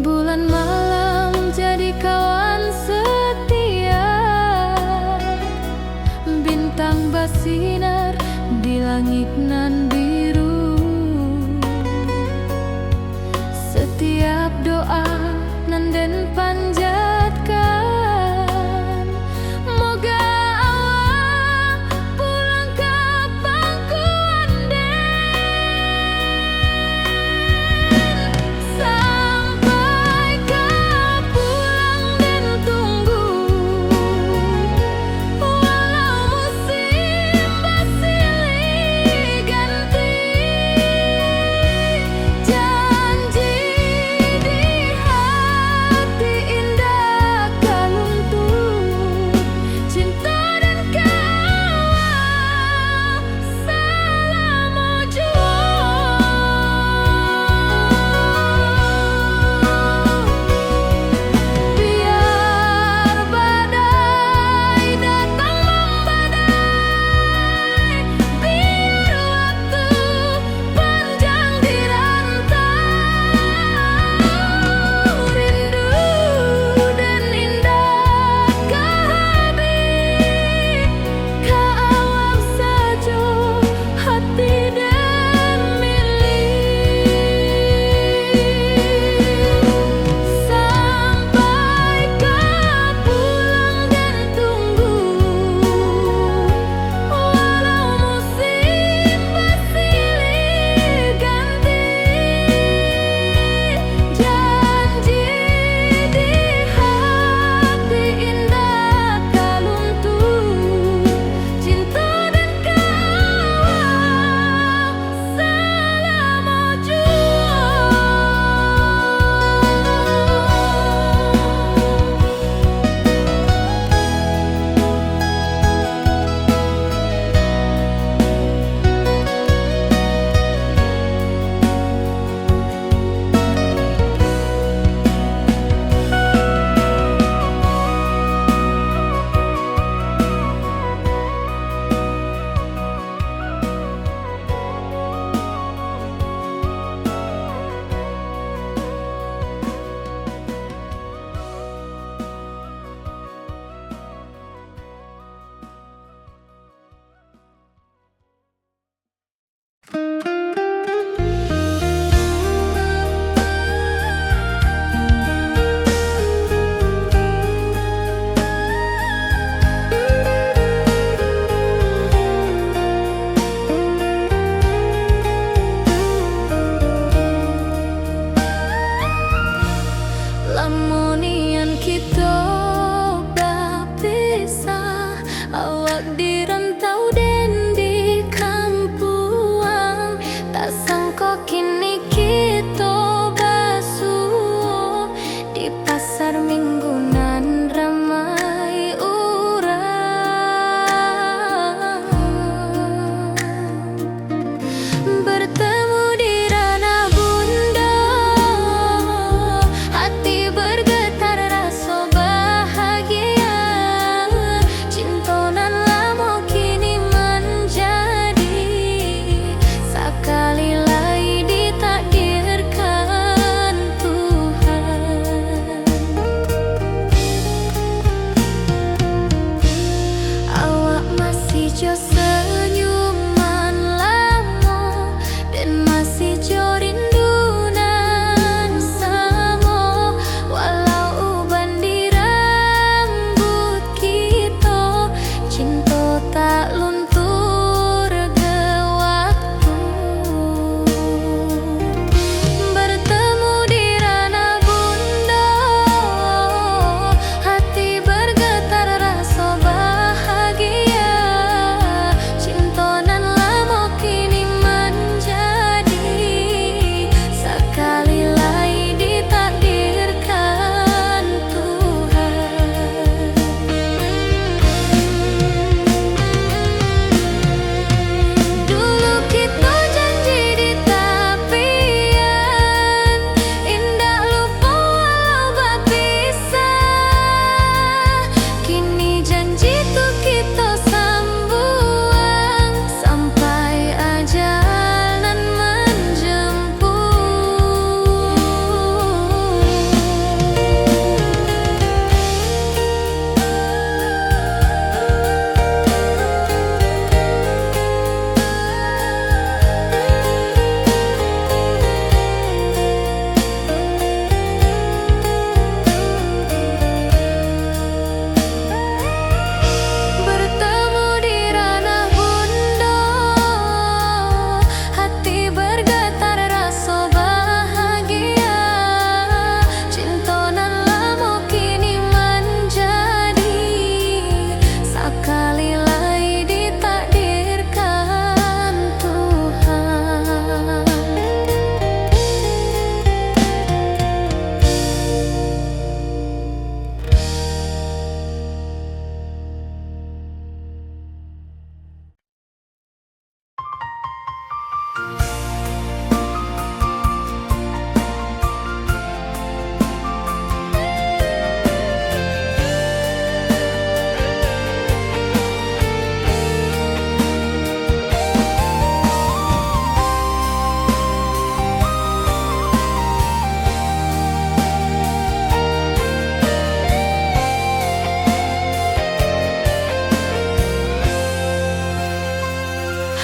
Bulan malam jadi kawan setia, bintang bersinar di langit nan biru. Setiap doa nan den panjatkan, moga awak pulang ke pangkuan den. Sampai kau pulang dan tunggu, walau musim bersilih ganti. Janji di hati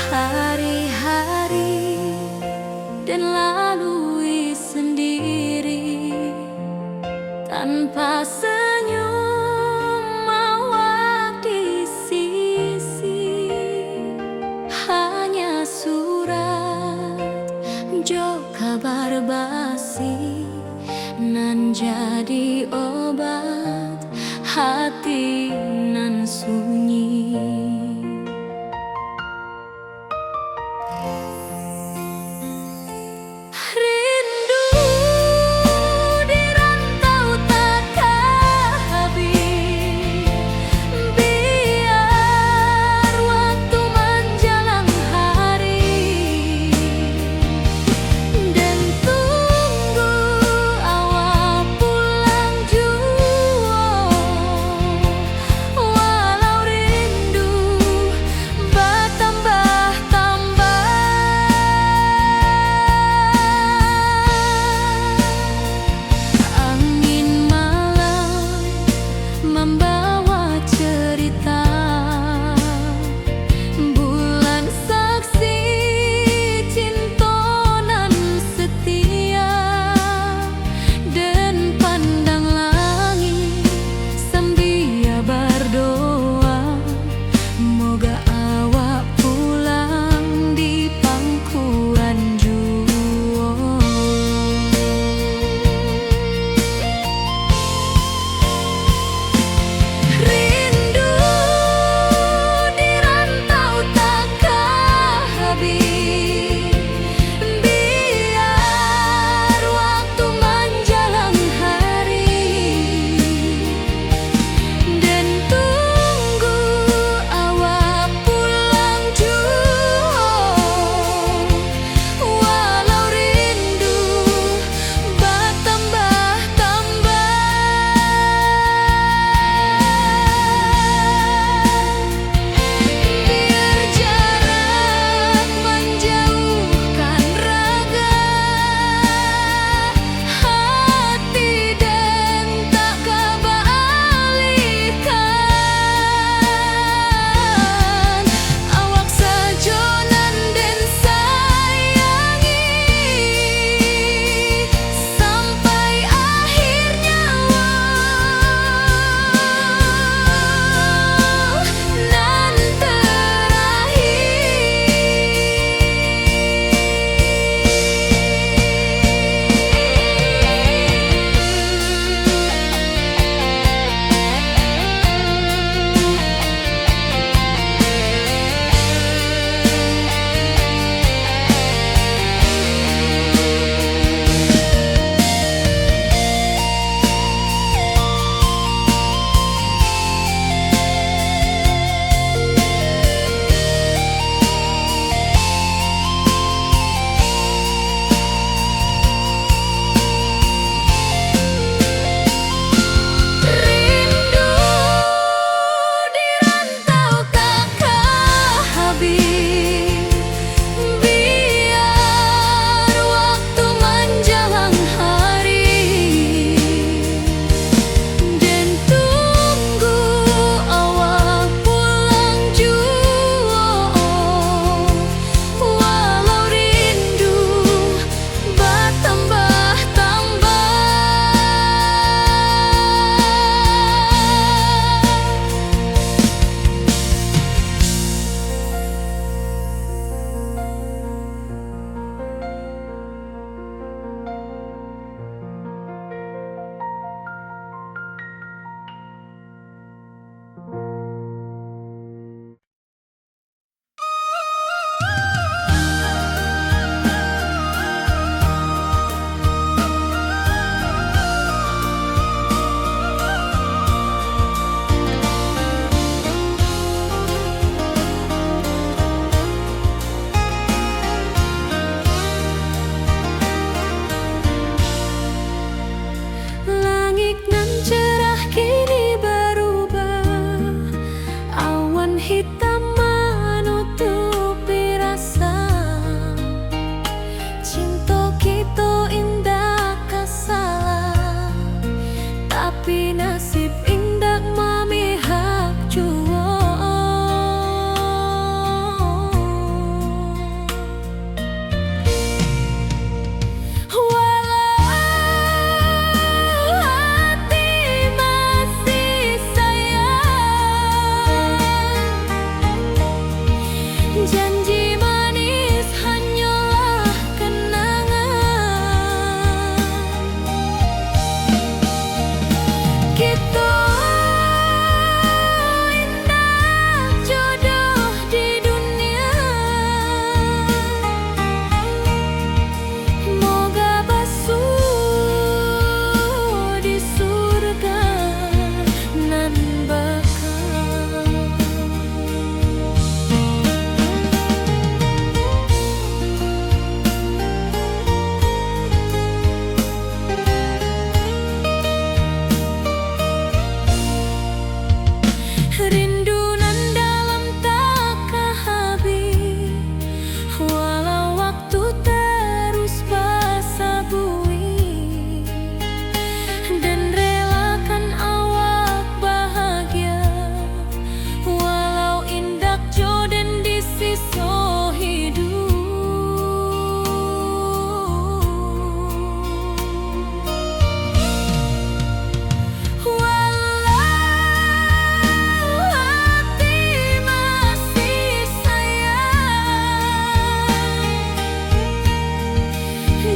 hari-hari dan lalui sendiri tanpa senyum mawar di sisi, hanya surat jo kabar basi nan jadi obat hati nan sunyi. Rindu di rantau takkan habis, biar waktu menjelang hari, dan tunggu awal pulang juga Janji manis hanyalah kenangan. Kita indah jodoh di dunia. Moga basuh di surga nan bakal. Rindu nan dalam tak habis, walau waktu terus basa bui, dan relakan awak bahagia, walau indak jodoh di sisa hidup.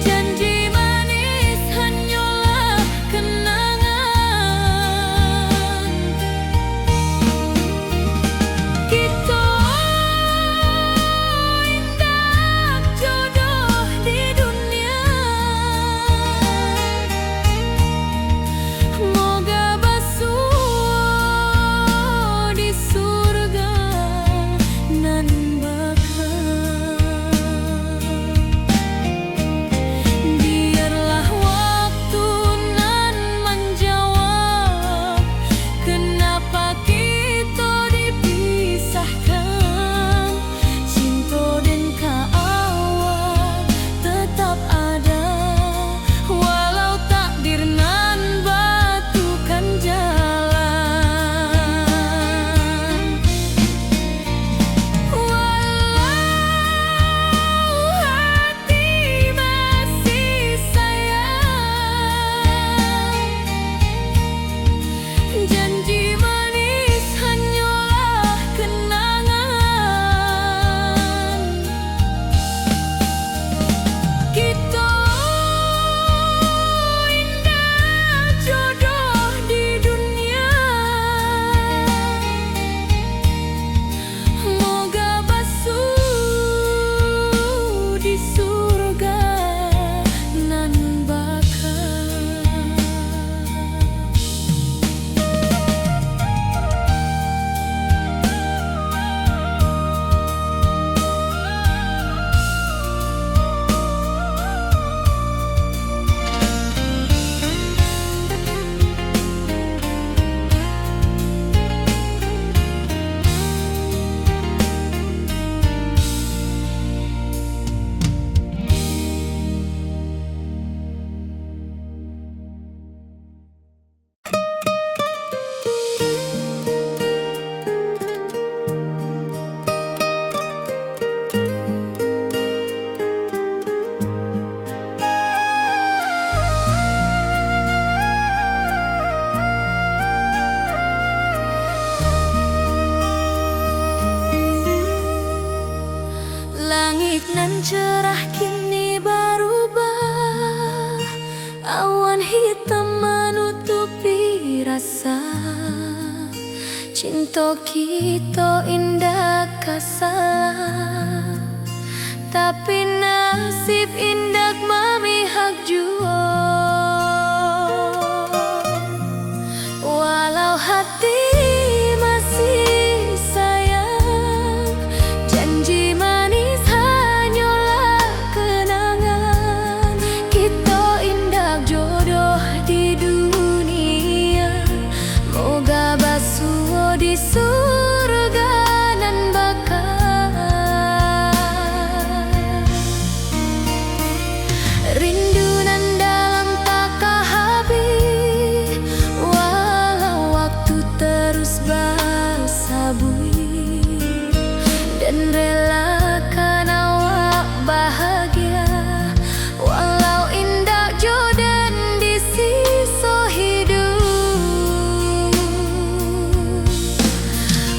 Janji manis hanyalah kenangan. Kita indah jodoh di dunia. Moga basuh di surga nan bakal. Biarlah waktu nan menjawab kenapa kita dipisahkan. Cinta dan kaawak tetap ada, walau takdir nan batukan jalan. Walau hati masih sayang, janji manis hanyalah kenangan. Kita indah jodoh di dunia. Moga basuh di surga nan bakal. Langit nan cerah kini berubah, awan hitam menutupi rasa. Cinta kita indah kasalah, tapi nasib indah memihak jua. Walau hati masih sayang, janji manis hanyalah kenangan. Kita indah jodoh di dunia. Moga basuh di surga nan bakal. Rindu nan dalam tak habis, walau waktu terus basa bui, dan relakan awak bahagia, walau indah jodoh di sisa hidup.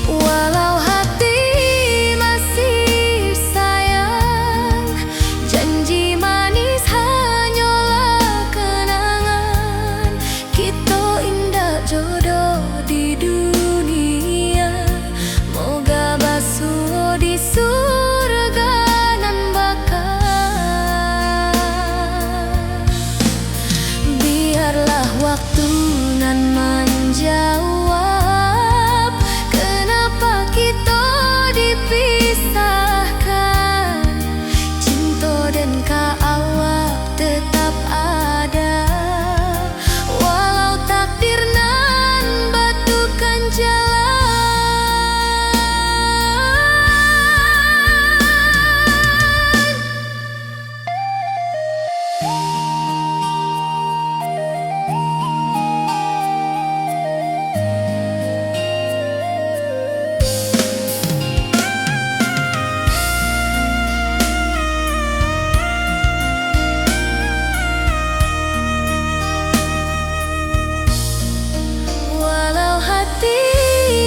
Walau hati masih pisahkan, cinta dan kaawak tetap ada. Walau takdir nan batukan jalan. Walau hati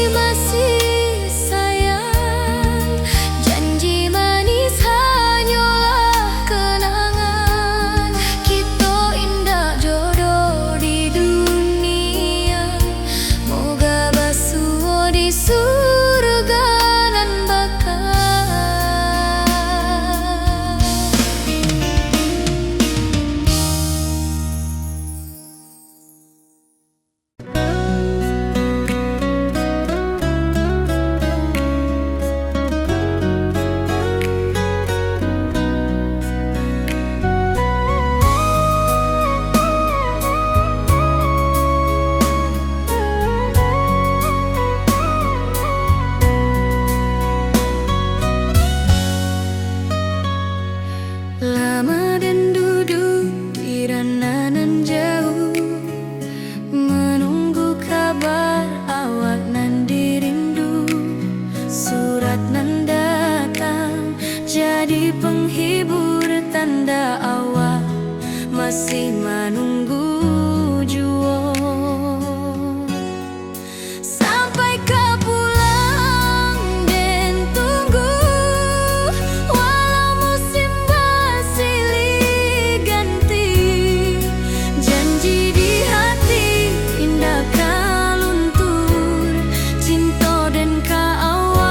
masih sayang, janji manis hanyalah kenangan. Kita indah jodoh di dunia, moga basuh di surga nan bakal. Lama dan duduk di ranah nan jauh, menunggu kabar awak nan dirindu. Surat nan datang jadi penghibur, tanda awak masih menunggu jua. Sampai kau pulang dan tunggu, walau musim bersilih ganti. Janji di hati indah kau luntur, cinta dan kaawak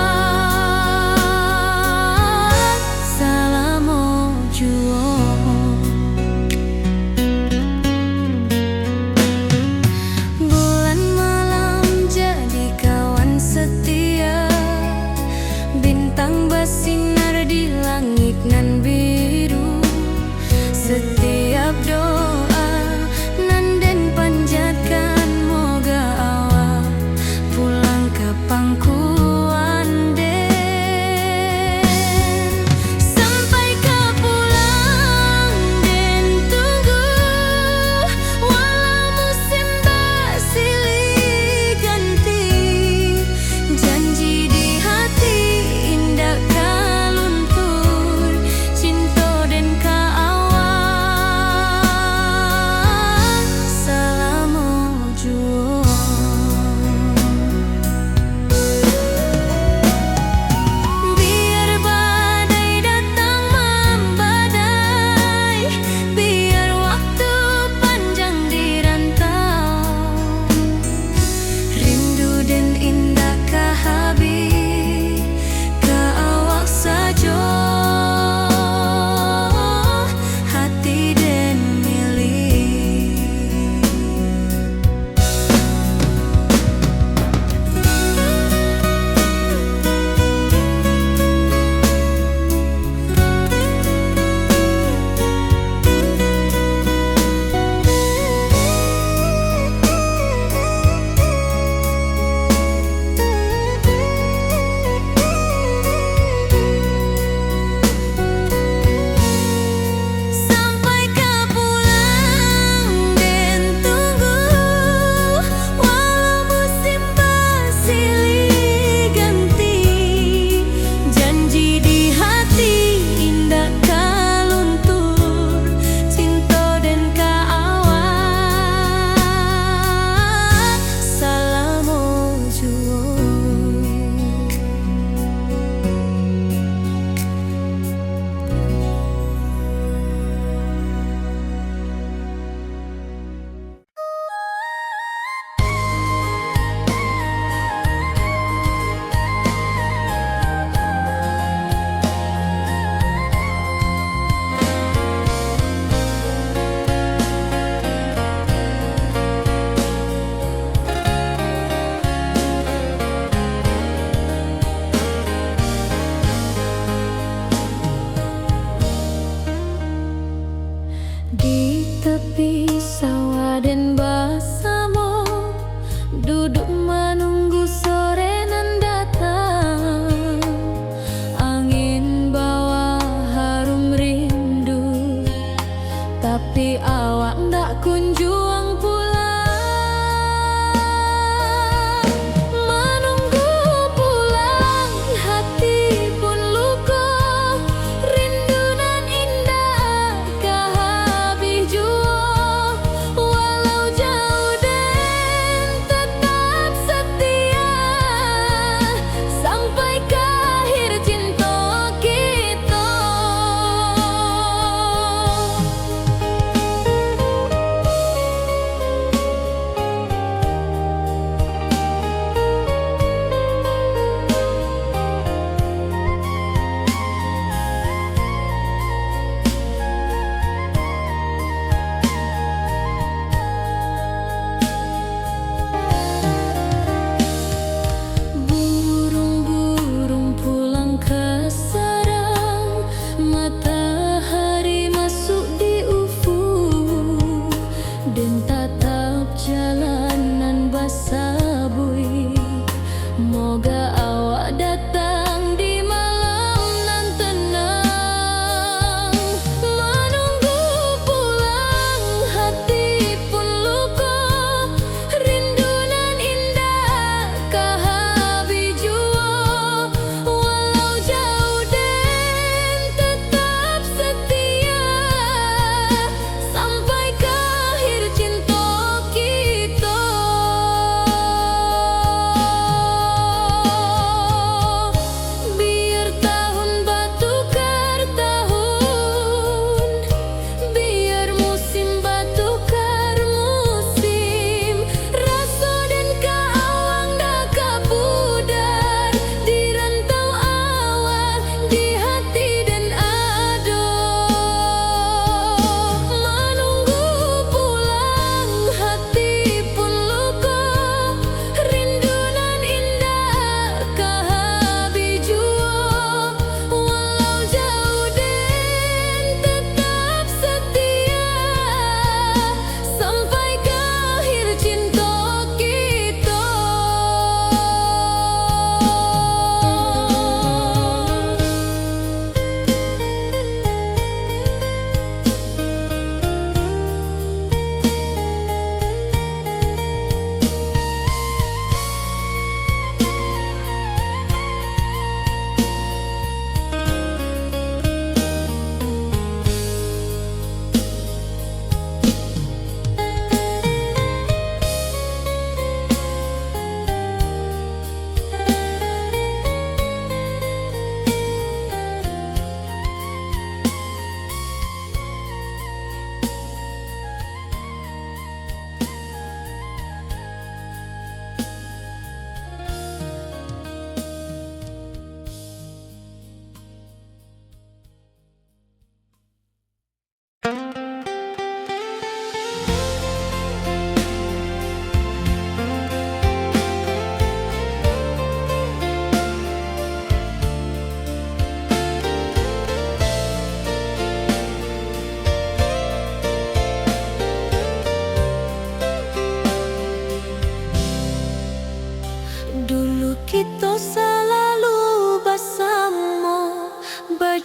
salam jua.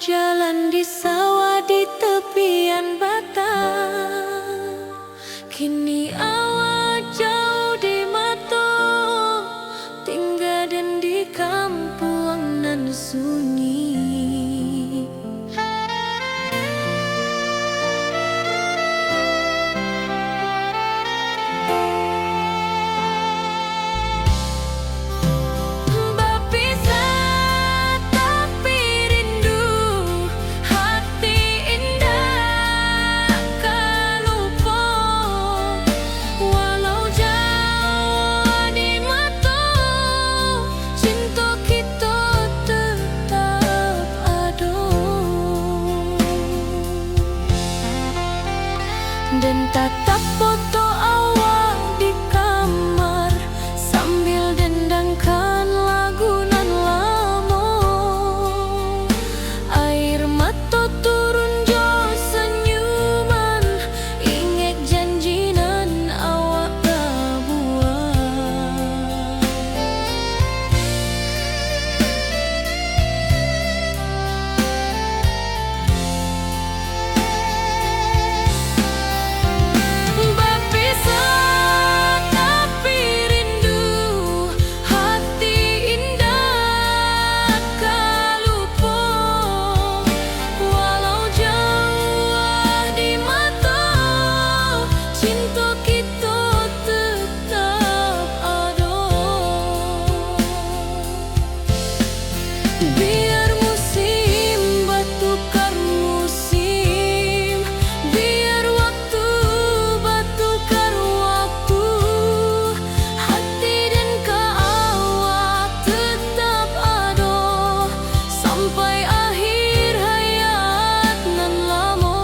berjalan di sawah di tepian batang. Kini awak jauh di mata, tinggal dan di kampung nan sunyi. Dan tatap foto awak di kamar sambil dendangkan lagu nan lama. Air mata turun jo senyuman, ingat janji nan awak buat. Biar musim bertukar musim, biar waktu bertukar waktu, hati dan awak tetap ada sampai akhir hayat nan lama.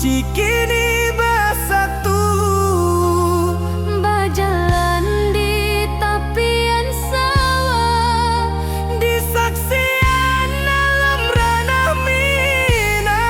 suci kini bersatu. Berjalan di tepian sawah, Di saksian alam ranah Minang.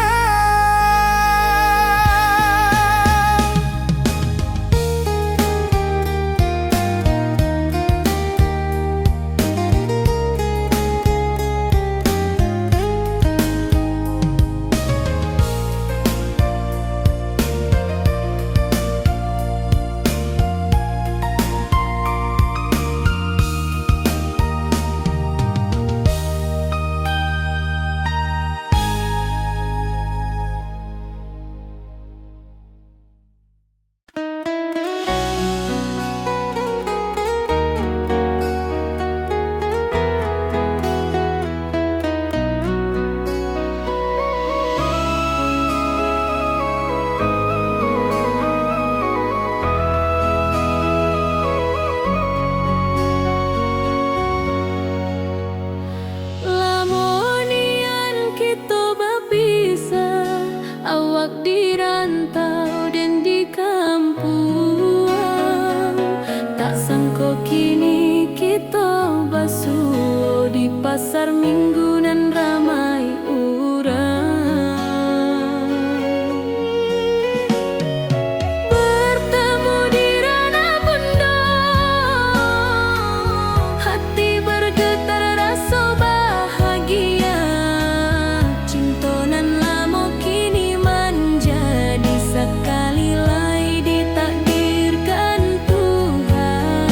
lamonian kita berpisah, awak di rantau dan di kampung. Tak sangka kini kita basuh di pasar minggu nan ramai urang. Bertemu di ranah bunda, hati bergetar rasa bahagia. Cinta nan lama kini menjadi sekali lagi ditakdirkan Tuhan.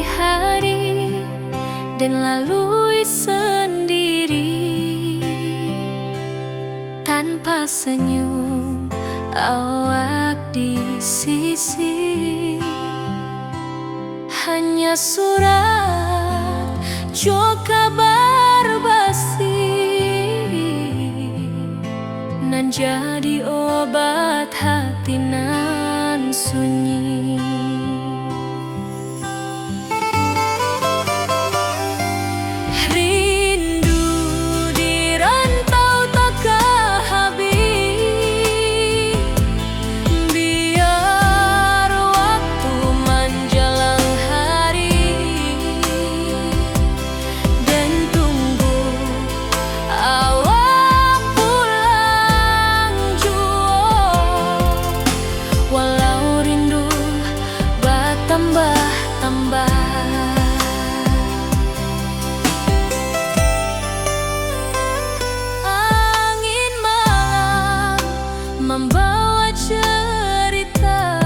hari dan lalui sendiri tanpa senyum awak di sisi. Hanya surat jo kabar basi nan jadi obat hati nan sunyi. Rindu di rantau takkan habis, biar waktu menjelang hari dan tunggu awak pulang jua. Walau rindu bertambah-tambah, angin malam membawa cerita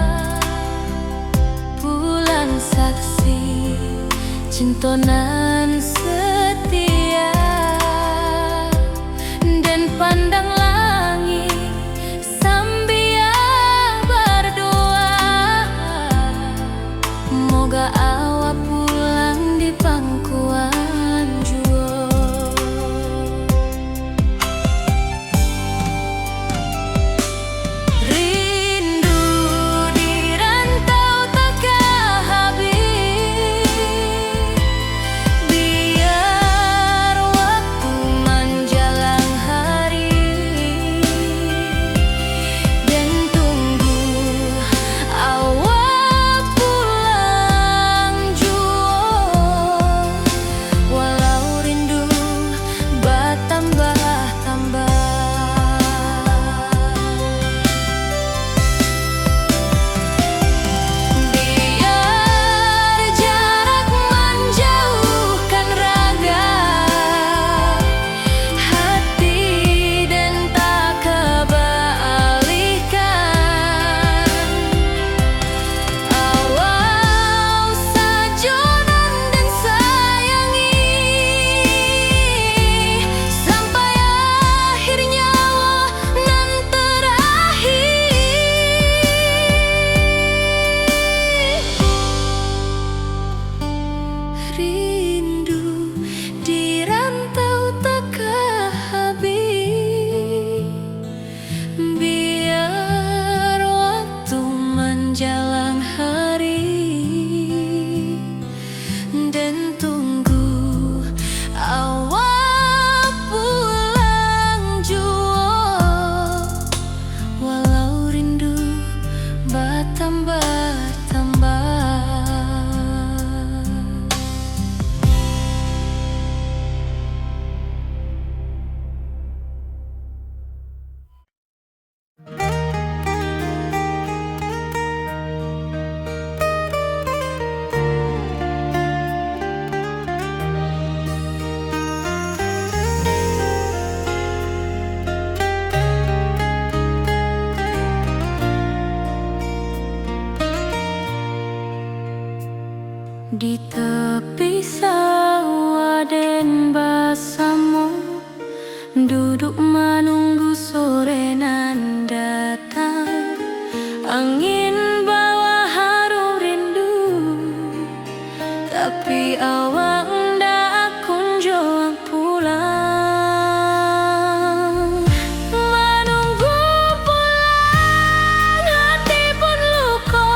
bulan saksi cintonan setia dan pandang langit sambil berdoa, moga awak pulang di pangkuan jua. Rindu di rantau takkan habis, biar waktu menjelang hari dan tunggu awak pulang jua. Walau rindu bertambah-tambah, biar jarak menjauhkan raga hati dan tak kebalikan. Awal sajonan dan sayangi sampai akhir nyawa nan terakhir. Rindu di rantau takkan habis, biar waktu menjelang hari dan tunggu awak pulang jua. Walau rindu bertambah-tambah. Di tepi sawah dan bersama duduk menunggu sore nan datang. Angin bawa harum rindu, tapi awak ndak kunjung pulang. Menunggu pulang hati pun luka,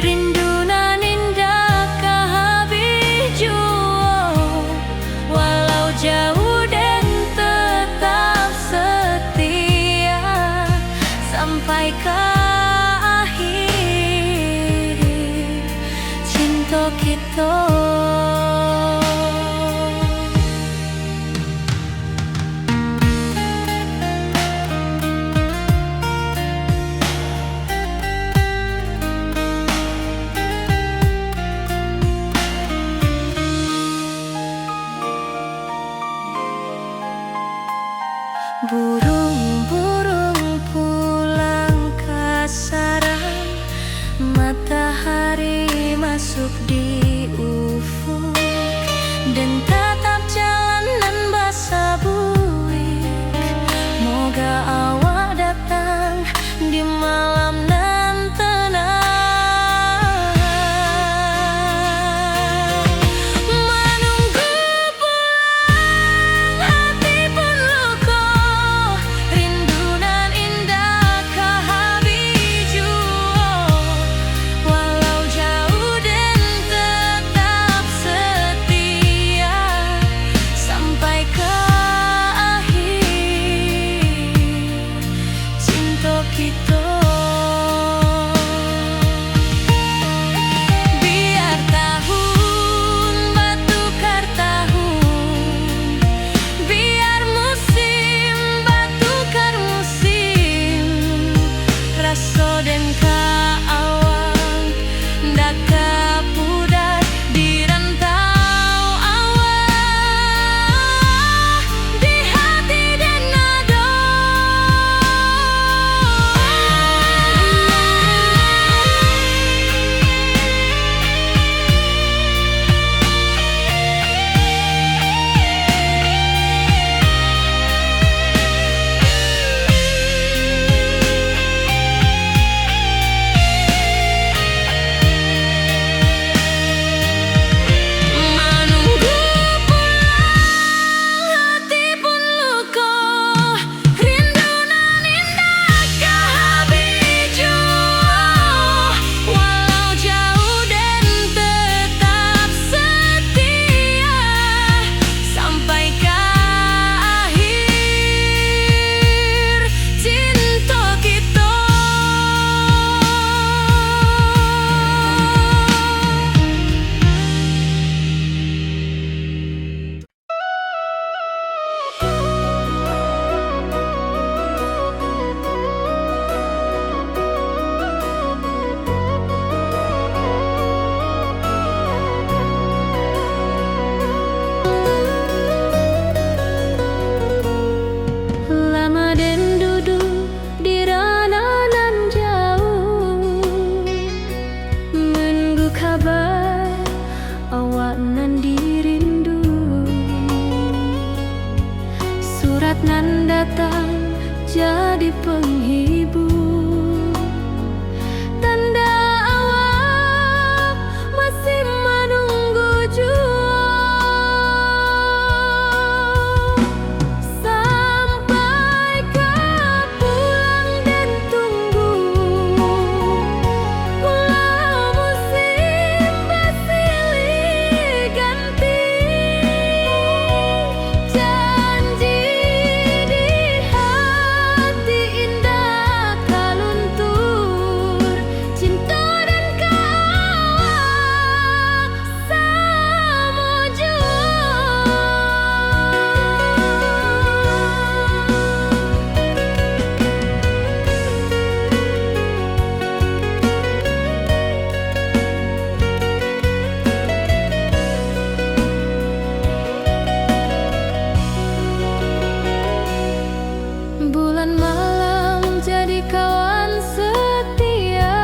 rindu nan indah habis jua. Walau jauh dan tetap setia sampai ke akhir cinta kita. Burung-burung pulang ke sarang, matahari masuk di dan tatap jalanan basah buik. Moga awak datang di malam nan tenang, menunggu pulang hati pun luka, rindu nan indah kehabiju. Walau jauh dan tetap setia sampai ke akhir cinta kita. Biar tahun batukar tahun, biar musim batukar musim, rasa dan kaawak ndak kapudar di rantau awak, di hati dan nado. Menunggu pulang hati pun luka, rindu nan indah kehabiju. Walau jauh dan tetap setia sampai ke akhir cinta kita. Lama dan duduk di ranah nan jauh, menunggu kabar awak nan dirindu. Surat nan datang jadi penghibur, tanda awak masih menunggu jua. Sampai kau pulang dan tunggu, walau musim bersilih ganti, janji di hati indah kaluntur, cinta dan kaawak sama jua. Bulan malam jadi kawan setia,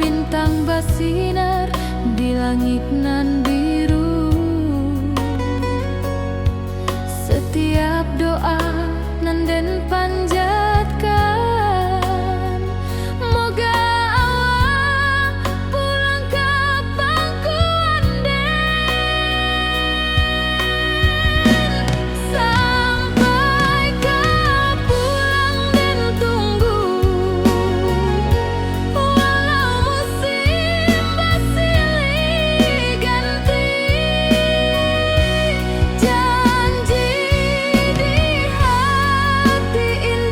bintang bersinar di langit nan biru. Setiap doa nan den panjatkan, moga awak pulang ke pangkuan den. Sampai kau pulang dan tunggu, walau musim bersilih ganti, janji di hati indah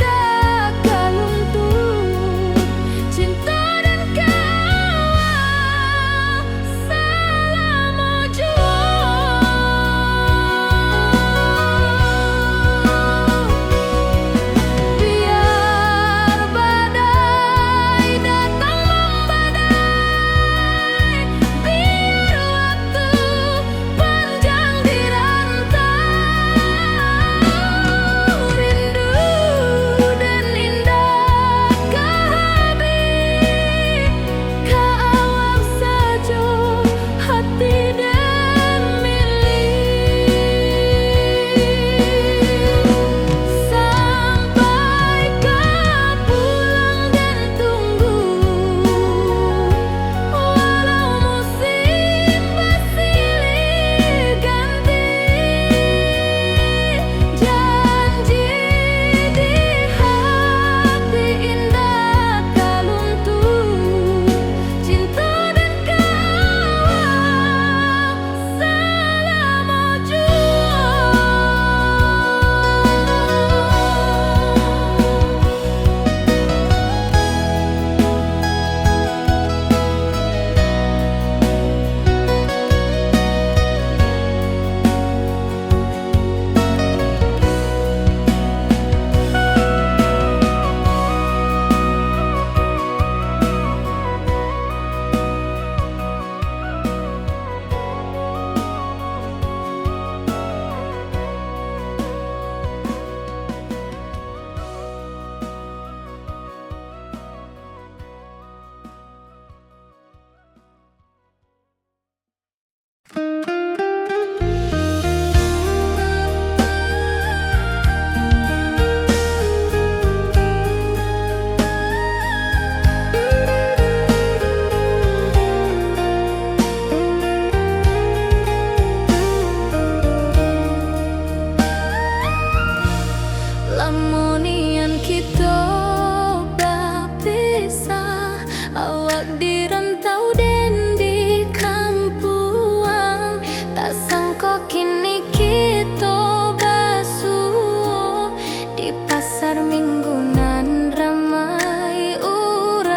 pondok di rantau dan di kampuang, tak sangka kini kita basuh di pasar minggunan ramai orang.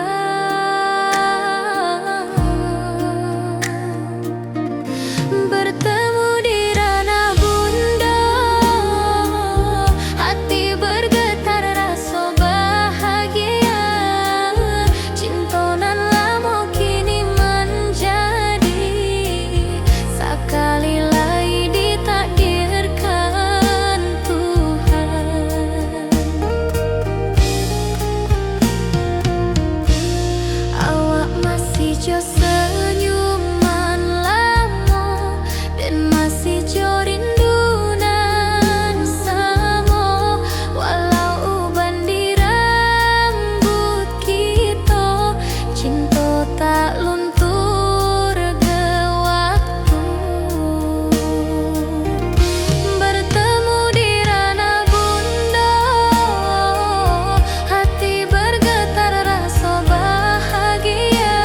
Bertemu di ranah bunda, hati bergetar rasa bahagia. Cinta nan lama kini menjadi sekali lagi ditakdirkan Tuhan. Awak masih jo senyuman lama dan masih jo rindunan sama, walau uban di rambut kita, cinta tak luntur ke waktu. Bertemu di ranah bunda, hati bergetar rasa bahagia.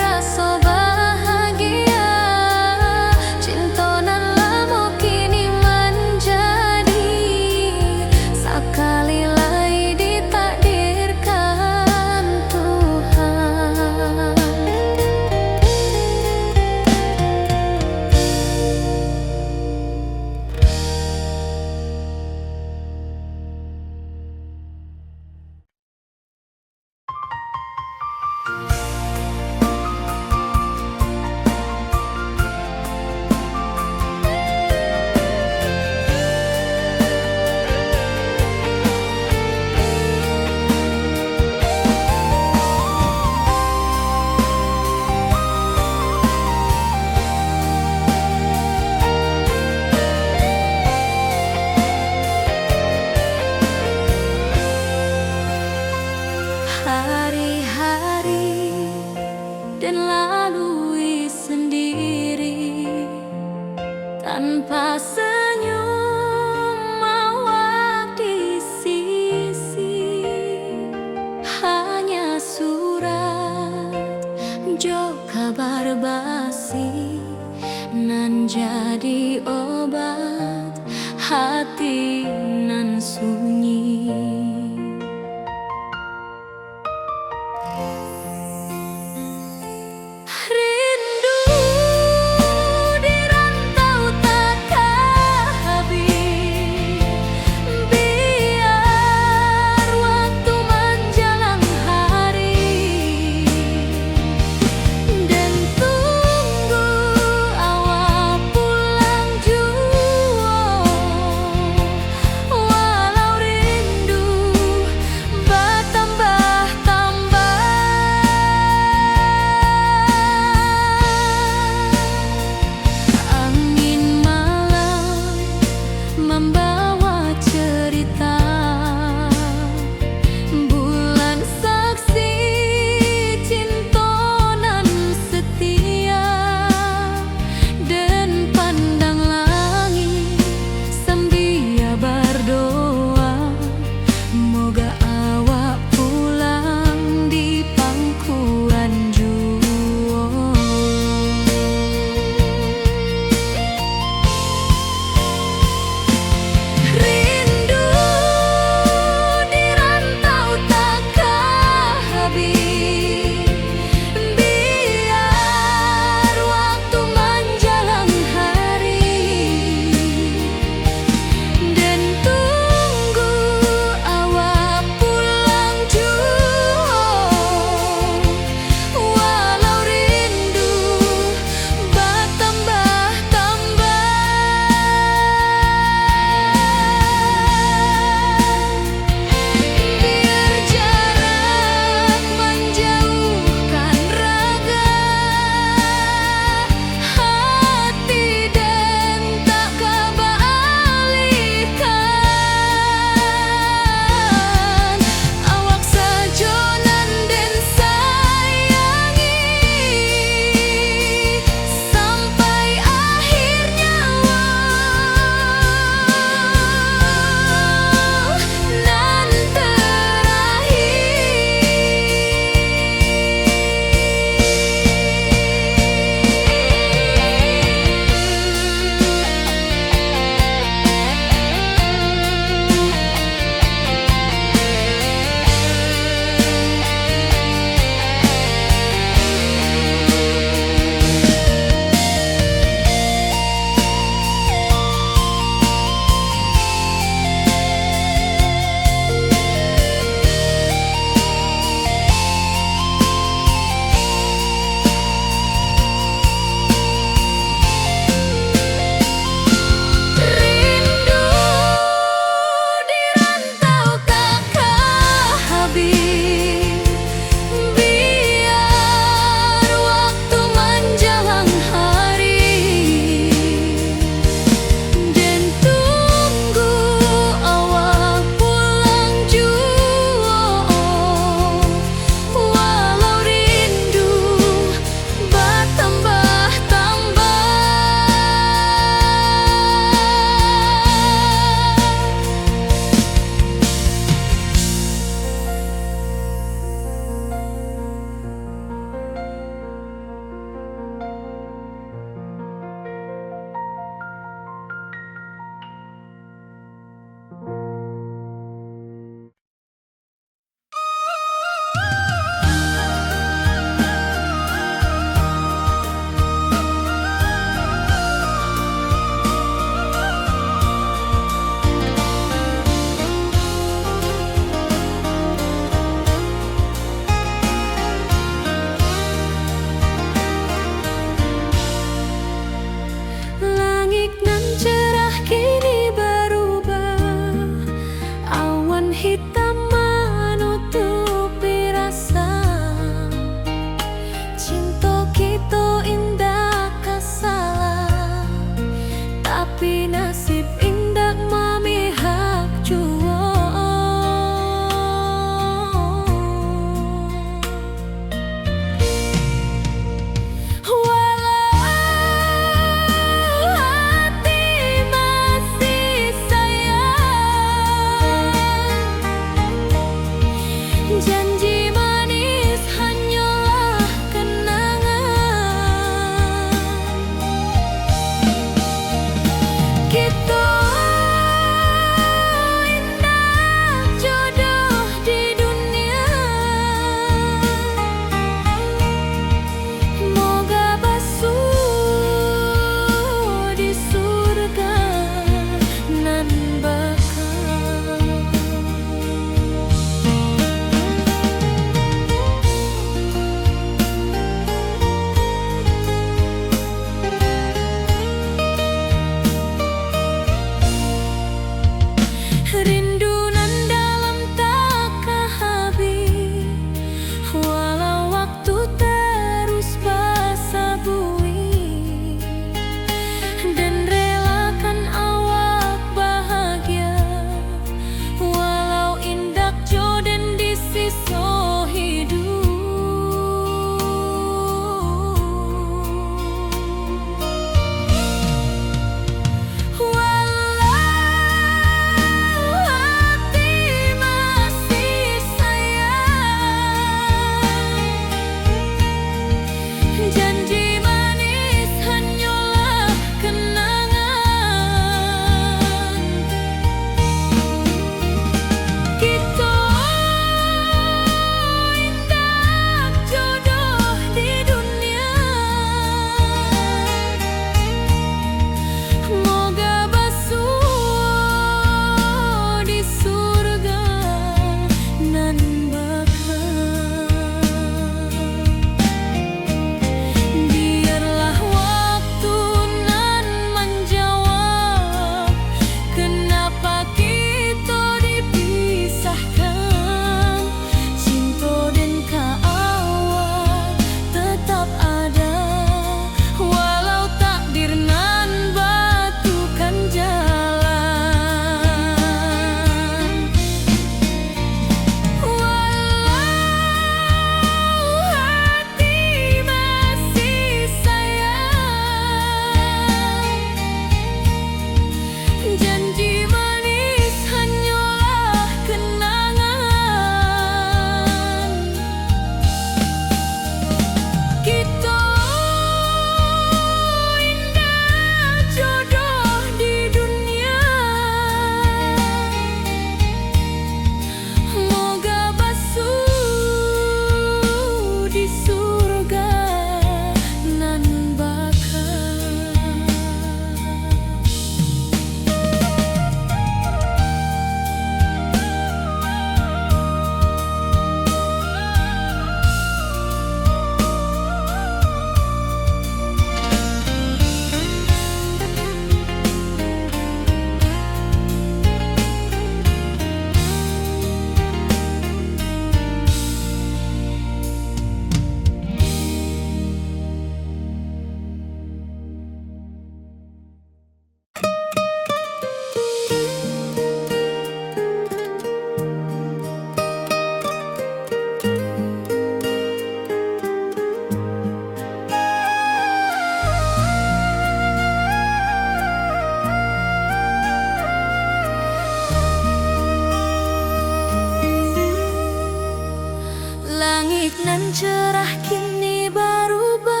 cerah kini berubah,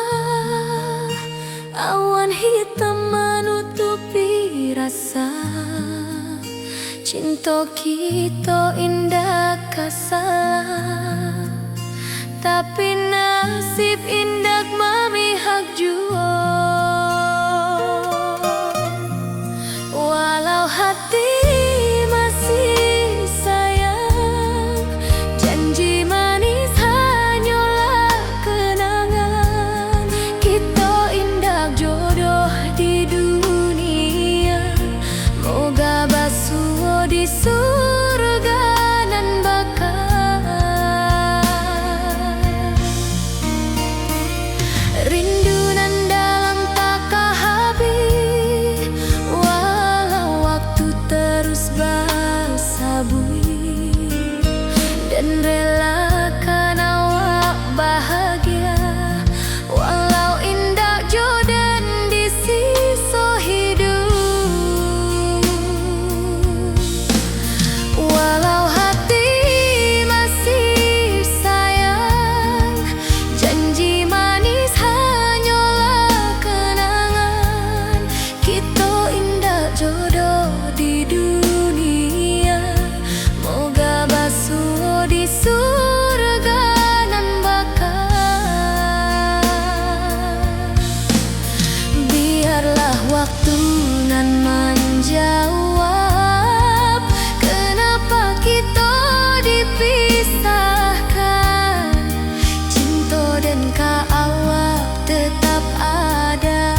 awan hitam menutupi rasa. Cinta kita indah kasalah, tapi nasib indah memihak jua. Walau hati masih sayang, janji manis hanyalah kenangan. Kita indah jodoh di dunia, moga basuh di surga nan bakal. Rindu nan dalam tak habis, walau waktu terus bersabui, dan relakan awak bahagia. Walau indah jodan di sisa hidup, walau hati masih sayang, janji manis hanyalah kenangan. Kita indah jodoh di dunia, moga basuh di surga nan bakal. Biarlah waktu nan menjawab, kenapa kita dipisahkan. Cinta dan awak tetap ada,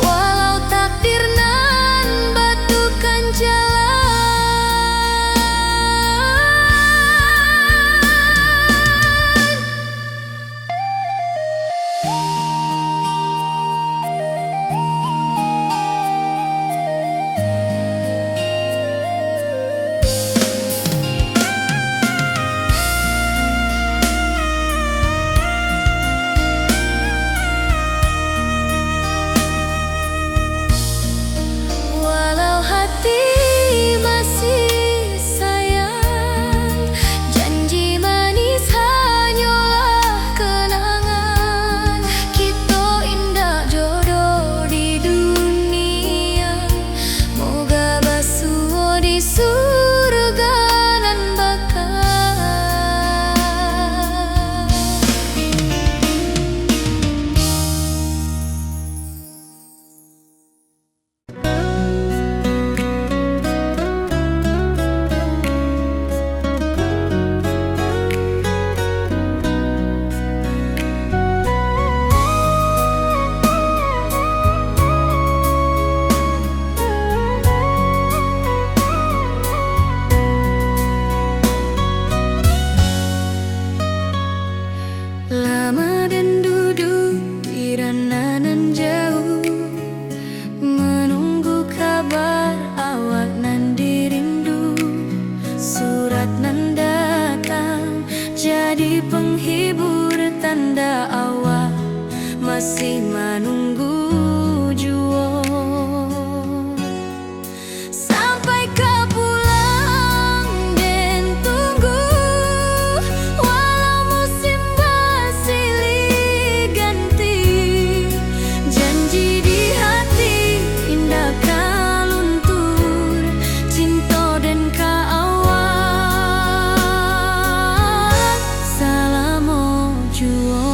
walau takdir nan batukan jalan. Walau hati masih sayang, janji manis hanyalah kenangan. Kita indah jodoh di dunia, moga basuh di surga nan bakal. Lama dan duduk di ranah nan jauh, menunggu kabar awak nan dirindu. Surat nan datang jadi penghibur, tanda awak masih menunggu jua. Sampai kau pulang dan tunggu, walau musim bersilih ganti. Janji di hati indah kau luntur, cinta dan awak salam jua.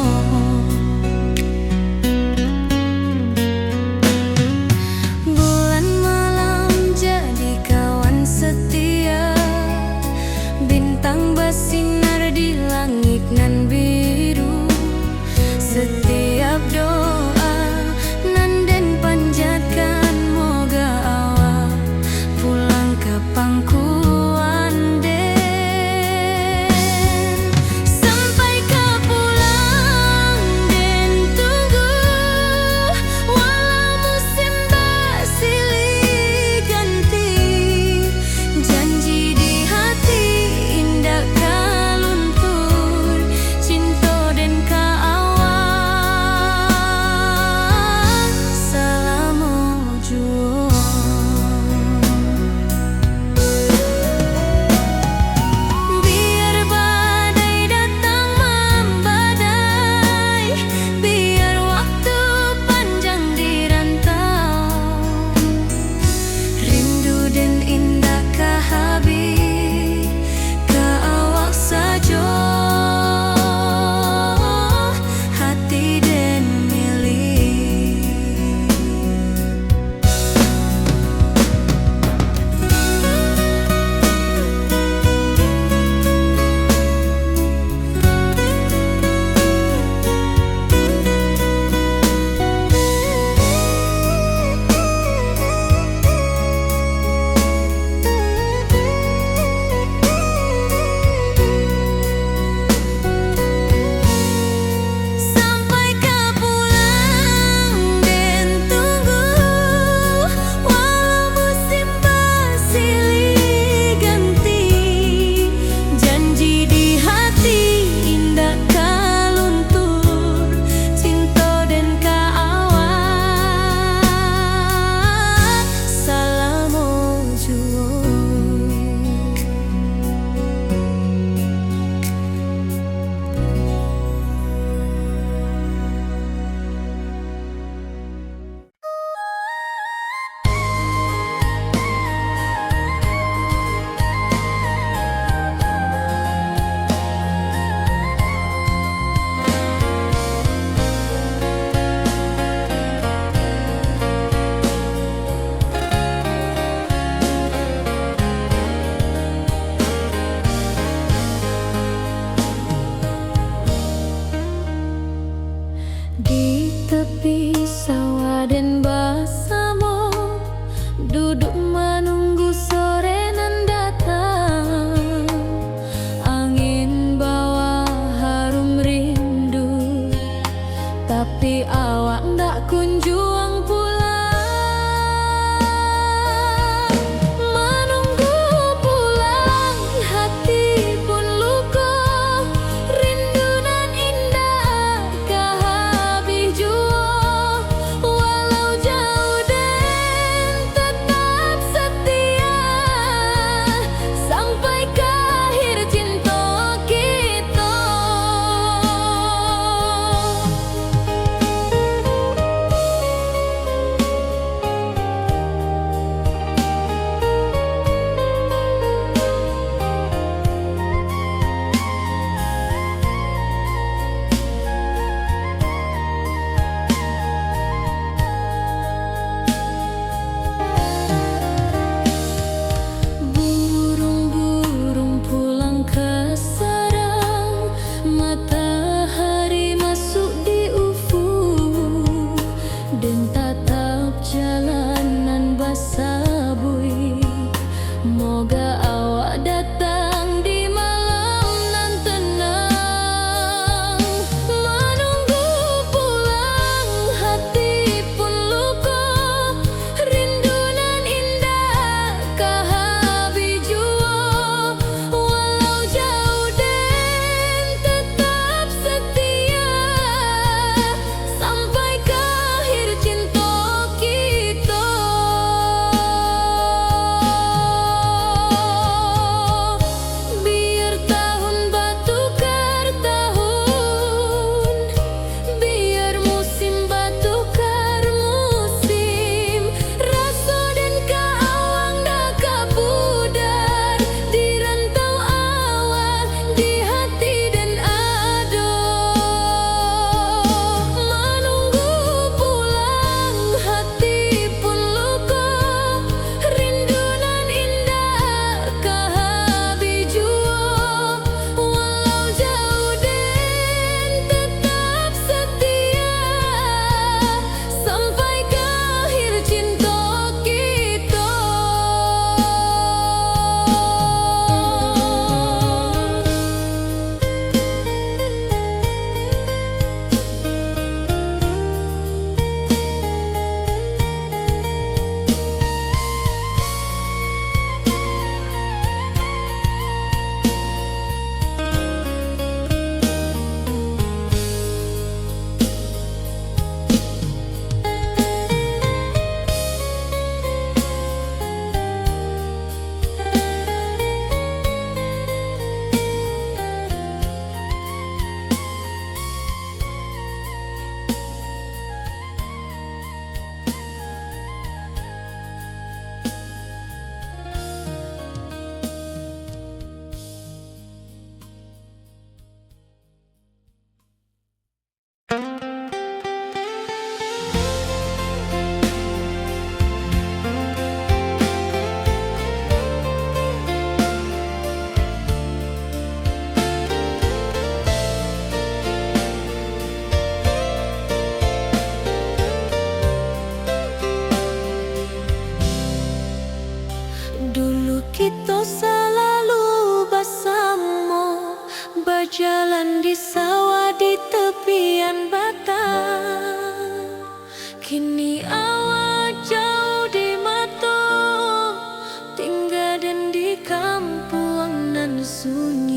Jalan di sawah di tepian batang, kini awak jauh di mata, tinggal dan di kampung nan sunyi.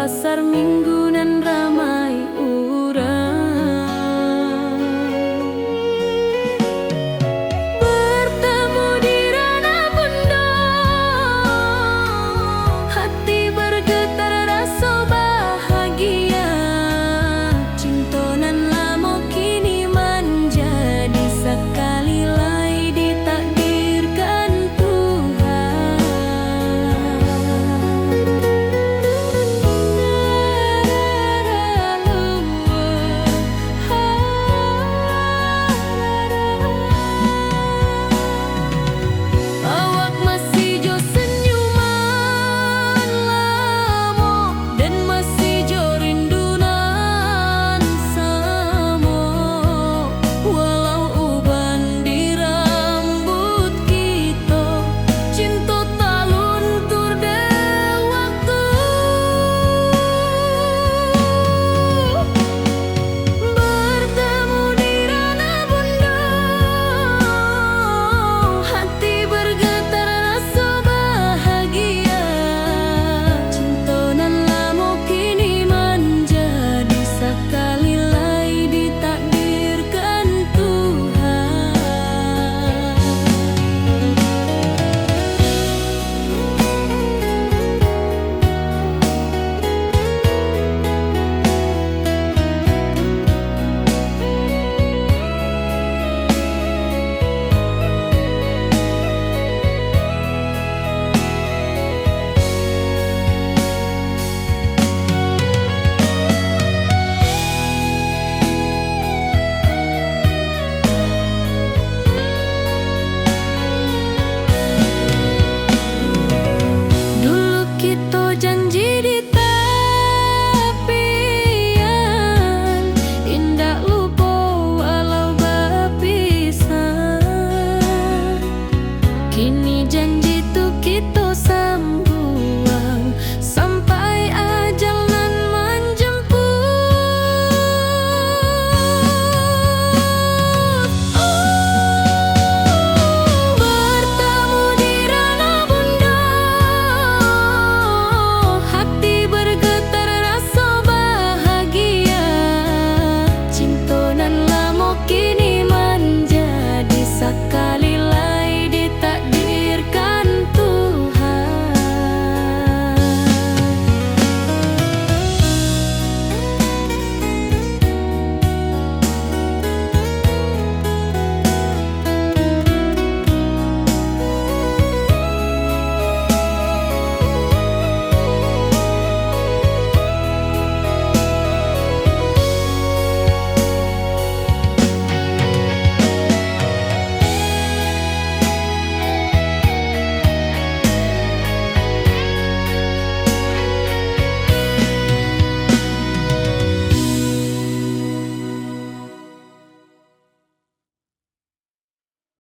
pasar minggu